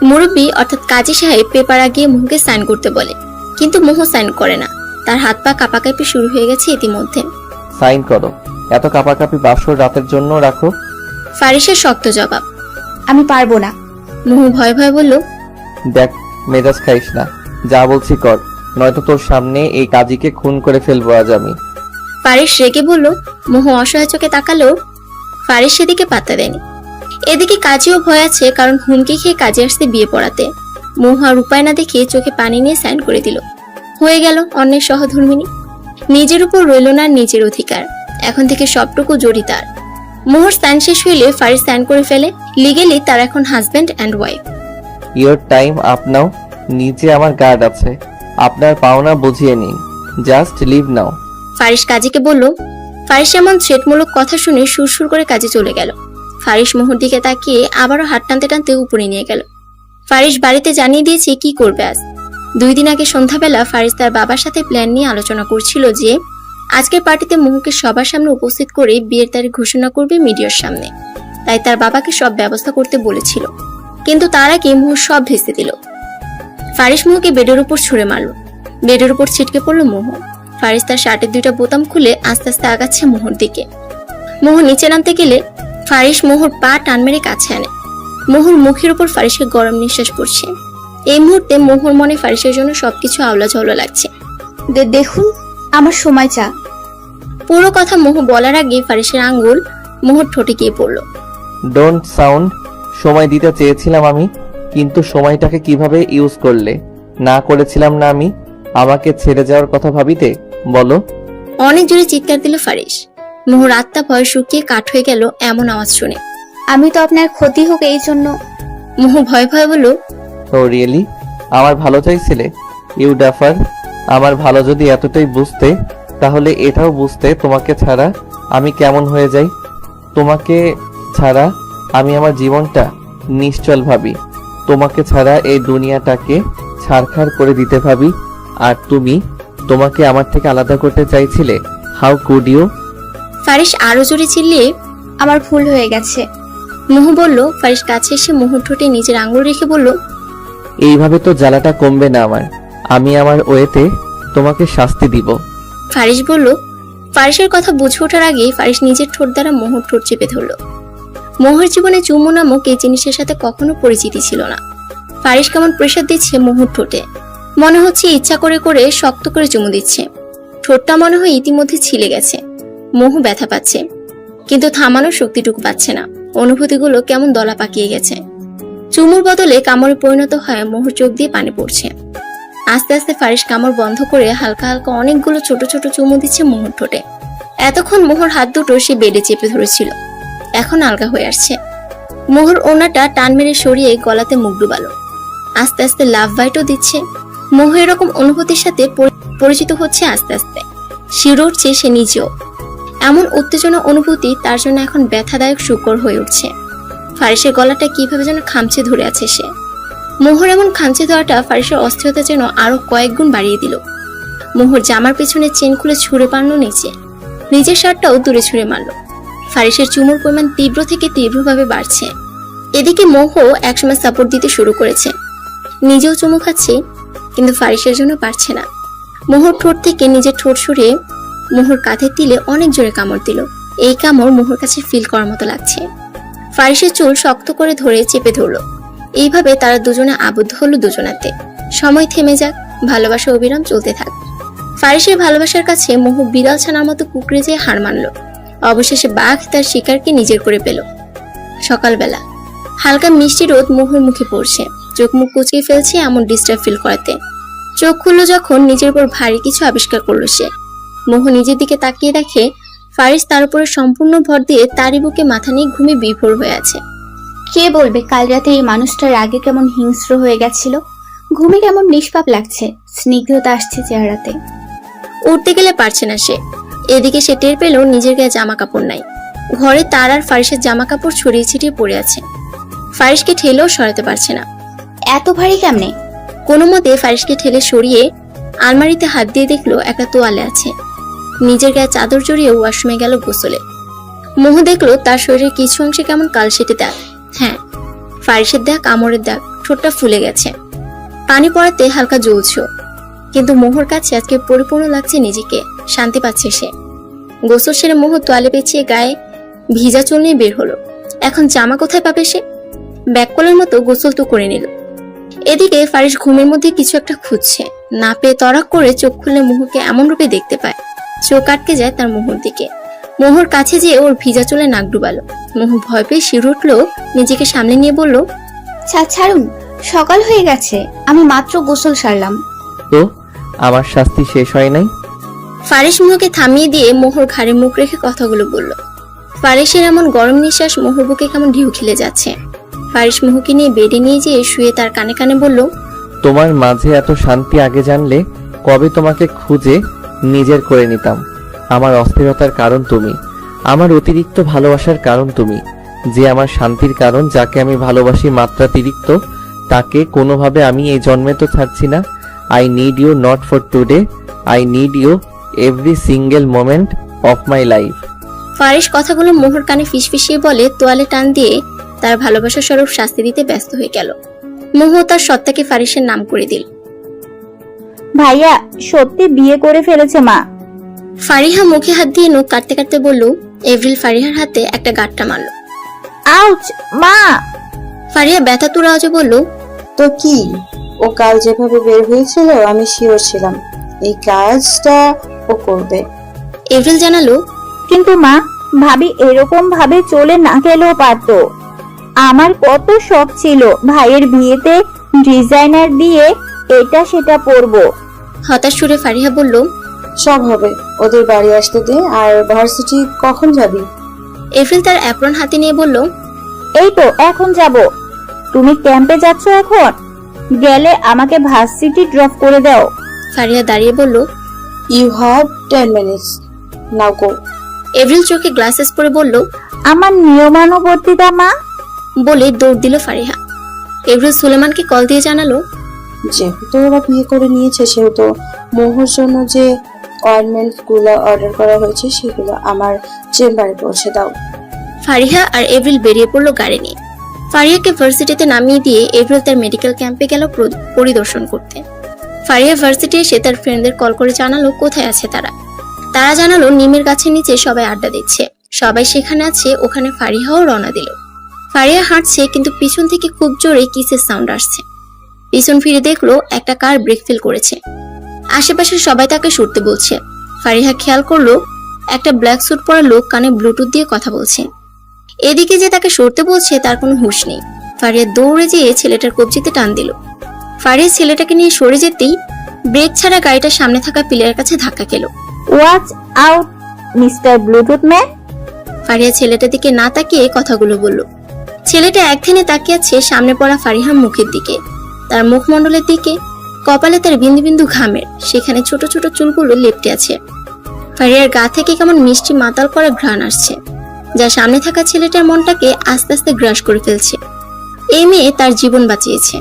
মুরব্বি অর্থাৎ কাজী সাহেব পেপার আগিয়ে মোহকে সাইন করতে বলে, কিন্তু মোহ সাইন করে না। তার হাত পা কাঁপাকাঁপি শুরু হয়ে গেছে ইতিমধ্যে। সাইন করো। এত কাঁপাকাঁপি বাসর রাতের জন্য রাখো। ফারিসের শক্ত জবাব। আমি পারবো না। মুহু ভয় ভয় বলল, দেখ, মেজাজ খাইস না, যা বলছি কর, নয়তো তোর সামনে এই কাজীকে খুন করে ফেলবো আজ আমি। ফারিস রেগে বলল। মুহু অসহায় চোখে তাকালেও ফারিস সেদিকে পাত্তা দেয়নি। এদিকে কাজীও ভয় আছে, কারণ হুমকি খেয়ে কাজী আসতে বিয়ে পড়াতে। মুহু আর উপায় না দেখে চোখে পানি নিয়ে সাইন করে দিল। হয়ে গেল অন্যের সহধর্মিনী। নিজের উপর রইল না নিজের অধিকার, এখন থেকে সবটুকু জড়ি তার। মুহুর সাইন শেষ হইলে ফারিস সাইন করে ফেলে। লিগেলি তার এখন husband and wife. Your time up নাও। নিচে আমার গার্ড আছে, আপনার পাওনা বুঝিয়ে নিন। জাস্ট লিভ নাও। ফারিস কাজীকে বলল। ফারিস এমন থ্রেটমূলক কথা শুনে সুরসুর করে কাজে চলে গেল। ফারিস মুহুর দিকে তাকিয়ে আবারও হাত টানতে টানতে উপরে নিয়ে গেল। ফারিস বাড়িতে জানিয়ে দিয়েছে কি করবে আজ। 2 দিন আগে সন্ধ্যাবেলা ফারিস তার বাবার সাথে প্ল্যান নিয়ে আলোচনা করছিল যে আজকের পার্টিতে মুহুকে সবার সামনে উপস্থিত করে বিয়ের তারিখ ঘোষণা করবে মিডিয়ার সামনে। তাই তার বাবাকে সব ব্যবস্থা করতে বলেছিল, কিন্তু তার আগে মুহু সব ভেস্তে দিল। ফারিস মুহুকে বেডের উপর ছুঁড়ে মারল। বেডের উপর ছিটকে পড়ল মুহু। ফারিস তার শার্টের 2টা বোতাম খুলে আস্তে আস্তে আগাচ্ছে মুহুর দিকে। মুহু নিচে নামতে গেলে ফারিস মুহুর পা টান মেরে কাছে আনে। মুহুর মুখের উপর ফারিসের গরম নিঃশ্বাস পড়ছে। এই মুহূর্তে মুহুর মনে ফারিসের জন্য সবকিছু আওলা ঝাওলা লাগছে। দেখুন, আমার সময় চা। পুরো কথা মুহু বলার আগে ফারিসের আঙ্গুল মুহুর ঠোঁটে গিয়ে পড়ল। Don't sound. সময় দিতে চেয়েছিলাম আমি, কিন্তু সময়টাকে কিভাবে ইউজ করলে। না করেছিলাম না আমি আমাকে ছেড়ে যাওয়ার কথা ভাবিতে, বলো। অনেক জোরে চিৎকার দিল ফারিস। মুহুর আত্মা ভয় শুকিয়ে কাঠ হয়ে গেল এমন আওয়াজ শুনে। আমি তো আপনার ক্ষতি হোক এই জন্য। মুহু ভয় ভয় বলল, ও রিয়েলি? আমার ভালো চাইছিলে? You duffer. আমার ভালো যদি এতটাই বুঝতে, তাহলে এটাও বুঝতে তোমাকে ছাড়া আমি কেমন হয়ে যাই। তোমাকে ছাড়া আমি আমার জীবনটা নিশ্চল ভাবি। তোমাকে ছাড়া এই দুনিয়াটাকে ছারখার করে দিতে ভাবি। আর তুমি তোমাকে আমার থেকে আলাদা করতে চাইছিলে। How could you? ফারিস আরো জোরে চিল্লিয়ে, আমার ভুল হয়ে গেছে। মুহু বলল। ফারিস কাছে এসে মুহুর ঠোঁটে নিজের আঙ্গুল রেখে বলল, এইভাবে তো জ্বালাটা কমবে না আমার। আমি আমার ওয়েতে তোমাকে শাস্তি দিব। ফারিস বলল। ফারিসের কথা বুঝে ওঠার আগে ফারিস নিজের ঠোঁট দ্বারা মুহুর ঠোঁট চেপে ধরল। মুহুর জীবনে চুমু নামক এই জিনিসের সাথে কখনো পরিচিতি ছিল না। ফারিস কেমন প্রেসার দিচ্ছে মুহুর ঠোঁটে, মনে হচ্ছে ইচ্ছা করে করে শক্ত করে চুমু দিচ্ছে। ঠোঁটটা মনে হয় ইতিমধ্যে ছিলে গেছে। মুহু ব্যথা পাচ্ছে, কিন্তু থামানোর শক্তিটুকু পাচ্ছে না। অনুভূতিগুলো কেমন দলা পাকিয়ে গেছে। চুমুর বদলে কামড়ে পরিণত হয় মুহুর চোখ দিয়ে পানি পড়ছে। আস্তে আস্তে ফারিস কামড় বন্ধ করে হালকা হালকা অনেকগুলো ছোট ছোট চুমু দিচ্ছে মুহুর ঠোঁটে। এতক্ষণ মুহুর হাত দুটো সে বেডে চেপে ধরেছিল, এখন আলগা হয়ে আসছে। মুহুর ওনাটা টান মেরে সরিয়ে গলাতে মুখ ডুবালো। আস্তে আস্তে লাভ বাইটও দিচ্ছে। মুহু এরকম অনুভূতির সাথে পরিচিত হচ্ছে আস্তে আস্তে। শিউরে উঠছে সে নিজেও। এমন উত্তেজনা অনুভূতি তার জন্য এখন ব্যথাদায়ক সুকর হয়ে উঠছে। ফারিসের গলাটা কিভাবে যেন খামচে ধরে আছে সে। মুহুর এমন খামচে ধরাটা ফারিসের অস্থিরতা যেন আরো কয়েক গুণ বাড়িয়ে দিল। মুহুর জামার পেছনে চেন খুলে ছুঁড়ে পারল নিচে, নিজের শার্টটাও দূরে ছুঁড়ে মারল। ফারিসের চুমুর পরিমাণ তীব্র থেকে তীব্রভাবে বাড়ছে। এদিকে মোহ একসময় সাপোর্ট দিতে শুরু করেছে, নিজেও চুমু খাচ্ছে, কিন্তু ফারিসের জন্য পারছে না। মোহর ঠোঁট থেকে নিজের ঠোঁট সরিয়ে মোহর কাঁধের তিলে অনেক জোরে কামড় দিল। এই কামড় মোহর কাছে ফিল করার মতো লাগছে। ফারিসের চুল শক্ত করে ধরে চেপে ধরল। এইভাবে তারা দুজনে আবদ্ধ হলো দুজনাতে। সময় থেমে যাক, ভালোবাসা অবিরাম চলতে থাক। ফারিসের ভালোবাসার কাছে মোহ বিড়াল ছানার মতো কুকড়ে যেয়ে হার মানল। অবশেষে বাঘ তার শিকারকে নিজের করে পেল। সকালবেলা হালকা মিষ্টি রোদ মোহর মুখে পড়ছে, চোখ মুখ কুচকে ফেলছে এমন ডিস্টার্ব ফিল করাতে। চোখ খুললো যখন নিজের উপর ভারী কিছু আবিষ্কার করলো সে। মোহ নিজের দিকে তাকিয়ে দেখে ফারিস তার উপরে সম্পূর্ণ ভর দিয়ে তারই বুকে মাথা নিয়ে ঘুমে বিভোর হয়ে আছে। কে বলবে কাল রাতে এই মানুষটার আগে কেমন হিংস্র হয়ে গেছিল, ঘুমে কেমন নিষ্পাপ লাগছে, স্নিগ্ধতা আসছে চেহারাতে। উঠতে গেলে পারছে না সে। এদিকে সে টের পেল নিজের গায়ে জামা কাপড় নাই। ঘরে তার আর ফারিসের জামা কাপড় ছড়িয়ে ছিটিয়ে পড়ে আছে। ফারিসকে ঠেলেও সরাতে পারছে না। এত ভারী কেমনে? কোনো মতে ফারিসকে ঠেলে সরিয়ে আলমারিতে হাত দিয়ে দেখলো একটা তোয়ালে আছে। নিজের গায়ে চাদর জড়িয়ে ওয়াশরুমে গেল গোসলে। মোহ দেখলো তার শরীরের কিছু অংশে কেমন কালশেটে দাগ। হ্যাঁ, ফারিসের দাগ, কামড়ের দাগ, ঠোঁটটা ফুলে গেছে। পানি পড়াতে হালকা জ্বলছে। কিন্তু মোহর কাছে আজকে পরিপূর্ণ লাগছে নিজেকে, শান্তি পাচ্ছে সে। গোসল সেরে মোহ তোয়ালে পেঁচিয়ে গায়ে ভিজা চুল নিয়ে বের হলো। এখন জামা কোথায় পাবে সে? ব্যাককলের মতো গোসল তো করে নিল। এদিকে ফারিস ঘুমের মধ্যে কিছু একটা খুঁজছে, না পেয়ে তড়াক করে চোখ খুললে মোহকে এমন রূপে দেখতে পায়, চোখ আটকে যায় তার মোহর দিকে। মোহর কাছে যেয়ে ওর ভিজা চুলে নাক ডুবালো। মোহ ভয় পেয়ে শির উঠলো, নিজেকে সামনে নিয়ে বলল, ছাড়ুন, সকাল হয়ে গেছে, আমি মাত্র গোসল সারলাম। তো আমার শাস্তি শেষ হয় নাই? ফারিস মোহকে থামিয়ে দিয়ে মোহর ঘাড়ে মুখ রেখে কথাগুলো বলল। ফারিসের এমন গরম নিঃশ্বাস মোহর বুকে কেমন ঢেউ খেলে যাচ্ছে। ফারিস মোহকে নিয়ে বেডে নিয়ে যেয়ে শুয়ে তার কানে কানে বলল, তোমার মাঝে এত শান্তি আগে জানলে কবে তোমাকে খুঁজে নিজের করে নিতাম। আমার অস্থিরতার কারণ তুমি, আমার অতিরিক্ত ভালোবাসার কারণ তুমি, যে আমার শান্তির কারণ, যাকে আমি ভালোবাসি মাত্রাতিরিক্ত, তাকে কোনোভাবে আমি এই জন্মে তো ছাড়ছি না। I need you not for today, I need you every single moment of my life. Faris কথাগুলো মোহর কানে ফিসফিসিয়ে বলে তোয়ালে টান দিয়ে তার ভালোবাসা স্বরূপ শাস্তি দিতে ব্যস্ত হয়ে গেল। মোহ তার সত্তাকে ফারিসের নাম করে দিল। ভাইয়া সত্যি বিয়ে করে ফেলেছে মা। ফারিহা মুখে হাত দিয়ে নখ কাটতে কাটতে বলল। এভরিল ফারিহার হাতে একটা গাঁটটা মারল। আউচ মা! ফারিহা ব্যথাতুর আওয়াজে বলল, তো কি, ও কাল যেভাবে বের হয়েছিল আমি শিওর ছিলাম এই কাজটা ও করবে। এভরিল জানালো, কিন্তু মা, ভাবি এরকম ভাবে চলে না গেলেও পারতো। আমার কত শখ ছিল ভাইয়ের বিয়েতে ডিজাইনার দিয়ে এটা সেটা পরবো। হতাশ সুরে ফারিহা বলল, সব হবে, ওদের বাড়ি আসতে দে। আর ভার্সিটি কখন যাবি? এভরিল তার অ্যাপ্রন হাতে নিয়ে বলল, এই তো এখন যাব। তুমি ক্যাম্পে যাচ্ছ এখন? গেলে আমাকে ভার্সিটি ড্রপ করে দাও। ফারিহা দাঁড়িয়ে বলল, you have 10 minutes, now go. Avril চোখে গ্লাসেস পরে বলল, আমার নিয়মানুবর্তিতা মা। বলে দৌড় দিল ফারিহা। এভরিল সুলেমানকে কল দিয়ে জানালো, যেহেতু ওরা বিয়ে করে নিয়েছে সেহেতু মোহর জন্য যে অয়েন্টমেন্ট গুলো অর্ডার করা হয়েছে সেগুলো আমার চেম্বারে পৌঁছে দাও। ফারিহা আর এভরিল বেরিয়ে পড়লো গাড়ি নিয়ে। ফারিহাকে ভার্সিটিতে নামিয়ে দিয়ে এভরিল তার মেডিকেল ক্যাম্পে গেল পরিদর্শন করতে। ফারিহা ভার্সিটি এসে তার ফ্রেন্ডদের কল করে জানালো কোথায় আছে তারা। তারা জানালো নিমের গাছের নিচে সবাই আড্ডা দিচ্ছে, সবাই সেখানে আছে। ওখানে ফারিহাও রওনা দিল। ফারিহা হাঁটছে, কিন্তু পিছন থেকে খুব জোরে কিসের সাউন্ড আসছে। পিছন ফিরে দেখলো একটা কার ব্রেক ফেল করেছে। আশেপাশে সবাই তাকে সরতে বলছে। ফারিহা খেয়াল করলো একটা ব্ল্যাক স্যুট পরা লোক কানে ব্লুটুথ দিয়ে কথা বলছে। এদিকে যে তাকে সরতে বলছে তার কোনো হুঁশ নেই। ফারিহা দৌড়ে যেয়ে ছেলেটার কবজিতে টান দিল। ফারিহা ছেলেটাকে নিয়ে সরে যেতেই ব্রেক ছাড়া গাড়িটা সামনে থাকা পিলারের কাছে ধাক্কা খেলো। Watch out mister Bluetooth man. Fariha ছেলেটার দিকে না তাকিয়ে কথাগুলো বলল। ছেলেটা একদিনে তাকিয়ে আছে সামনে পড়া ফারিহার মুখের দিকে, তার মুখমণ্ডলের দিকে। কপালে তার বিন্দু বিন্দু ঘামের, সেখানে ছোট ছোট চুলগুলো লেপ্টে আছে। ফারিহার গা থেকে কেমন মিষ্টি মাতাল করা ঘ্রাণ আসছে, যা সামনে থাকা ছেলেটার মনটাকে আস্তে আস্তে গ্রাস করে ফেলছে। এই মেয়ে তার জীবন বাঁচিয়েছে।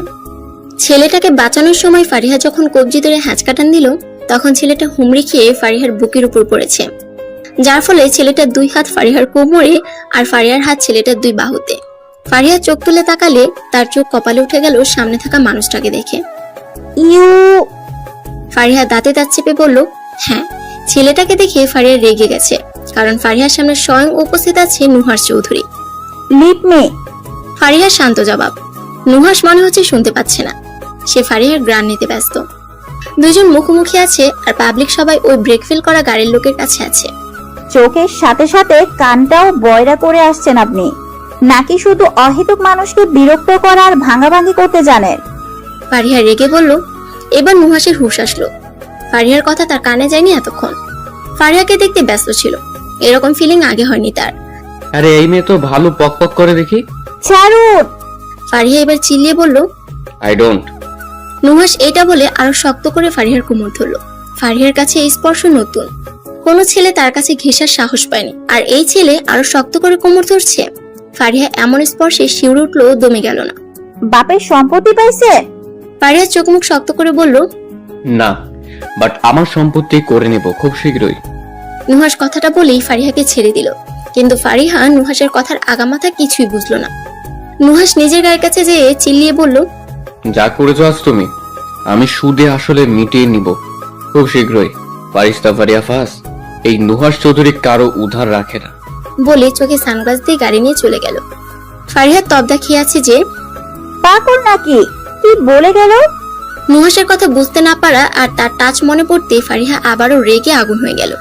ছেলেটাকে বাঁচানোর সময় ফারিহা যখন কবজি ধরে হ্যাঁচকাটান দিল, তখন ছেলেটা হুমড়ি খেয়ে ফারিহার বুকের উপর পড়েছে, যার ফলে ছেলেটার দুই হাত ফারিহার কোমরে আর ফারিহার হাত ছেলেটার দুই বাহুতে। ফারিহা চোখ তুলে তাকালে তার চোখ কপালে উঠে গেল সামনে থাকা মানুষটাকে দেখে। ইউ! ফারিহা দাঁতে দাঁত চেপে বলল, হ্যাঁ। ছেলেটাকে দেখে ফারিহা রেগে গেছে, কারণ ফারিহার সামনে স্বয়ং উপস্থিত আছে নুহাস চৌধুরী। Leave me. ফারিহার শান্ত জবাব। নুহাস মনে হচ্ছে শুনতে পাচ্ছে না, সে ফারিহার গ্রান নিতে ব্যস্ত। দুইজন মুখোমুখি আছে, আর পাবলিক সবাই ওই ব্রেক ফেল করা গাড়ির লোকের কাছে আছে। চোখের সাথে সাথে কানটাও বয়রা করে আসছেন আপনি, নাকি শুধু অহেতুক মানুষকে বিরক্ত করা আর ভাঙাভাঙি করতে জানেন? ফারিহা রেগে বলল। এবার নুহাসের হুঁশ আসলো। ফারিহার কথা তার কানে যায়নি এতক্ষণ। ফারিহাকে দেখতে ব্যস্ত ছিল, এরকম ফিলিং আগে হয়নি তার। আরে এই মেয়ে তো ভালো পক পক করে দেখি। ছাড়ুন! ফারিহা এবার চিল্লিয়ে বলল, আই ডোন্ট। নুহাস এটা বলে আরো শক্ত করে ফারিহার কোমর ধরল। ফারিহার কাছে এই স্পর্শ নতুন, কোনো ছেলে তার কাছে ঘেঁষার সাহস পায়নি, আর এই ছেলে আরো শক্ত করে কোমর ধরছে। ফারিহা এমন স্পর্শে শিউরে উঠলো, দমে গেল না। বাপের সম্পত্তি পাইছে? ফারিহা চোখ মুখ শক্ত করে বলল, না, বাট আমার সম্পত্তি করে নেব খুব শীঘ্রই। নুহাস কথাটা বলেই ফারিহাকে ছেড়ে দিল, কিন্তু ফারিহা নুহাসের কথার আগামাথা কিছুই বুঝলো না। নুহাস নিজের গায়ের কাছে যেয়ে চিল্লিয়ে বলল, যা করেছো আজ তুমি, আমি সুদে আসলে মিটিয়ে নিব খুব শীঘ্রই। ফারিস্তা ফারিয়া ফাস, এই নুহাস চৌধুরী কারো উধার রাখে না। বলে চোখে সানগ্লাস দিয়ে গাড়ি নিয়ে চলে গেল। ফারিহা তবদা খেয়ে আছে যে পাগল নাকি? কি বলে গেল? নুহাসের কথা বুঝতে না পারা আর তার টাচ মনে পড়তে ফারিহা আবারও রেগে আগুন হয়ে গেল।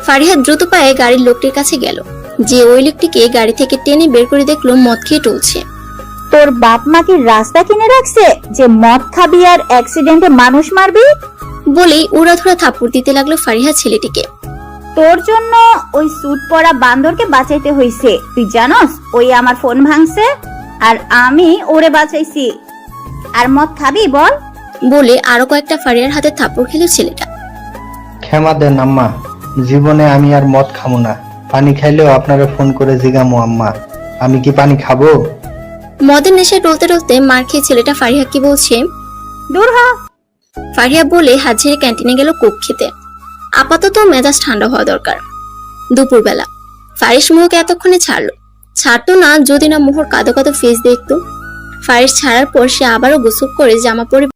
ফারিহা দ্রুত পায়ে গাড়ির লোকটির কাছে গেল, যে ওই লোকটিকে গাড়ি থেকে টেনে বের করে দেখলো মদ খেয়ে টলছে। তোর বাপ মা কি রাস্তা কিনে রাখছে যে মদ খাবি আর অ্যাক্সিডেন্টে মানুষ মারবি? বলেই উড়াধুরা থাপ্পড় দিতে লাগলো ফারিহা ছেলেটিকে। তোর জন্য ওই স্যুট পরা বান্দরকে বাঁচাইতে হইছে। তুই জানোস ওই আমার ফোন ভাঙছে আর আমি ওরে বাঁচাইছি। আর মদ খাবি বল? বলে আরো কয়েকটা ফারিয়ার হাতে থাপ্পড় খেলো ছেলেটা। ক্ষমা দেন আম্মা, জীবনে আমি আর মদ খাবো না। পানি খাইলেও আপনারা ফোন করে জিগামো আম্মা, আমি কি পানি খাবো? মদের নেশায় টলতে টলতে মার খেয়ে ছেলেটা ফারিহা কি বলছে, দূর হ। ফারিহা বলে হাত ঝেড়ে ক্যান্টিনে গেল কোক খেতে। আপাতত মেজাজ ঠান্ডা হওয়া দরকার। দুপুরবেলা ফারিস মোহকে এতক্ষণে ছাড়তো না যদি না মোহর কাঁদো কাঁদো ফেস দেখতো। ফারিস ছাড়ার পর সে আবারও গোসল করে জামা পরে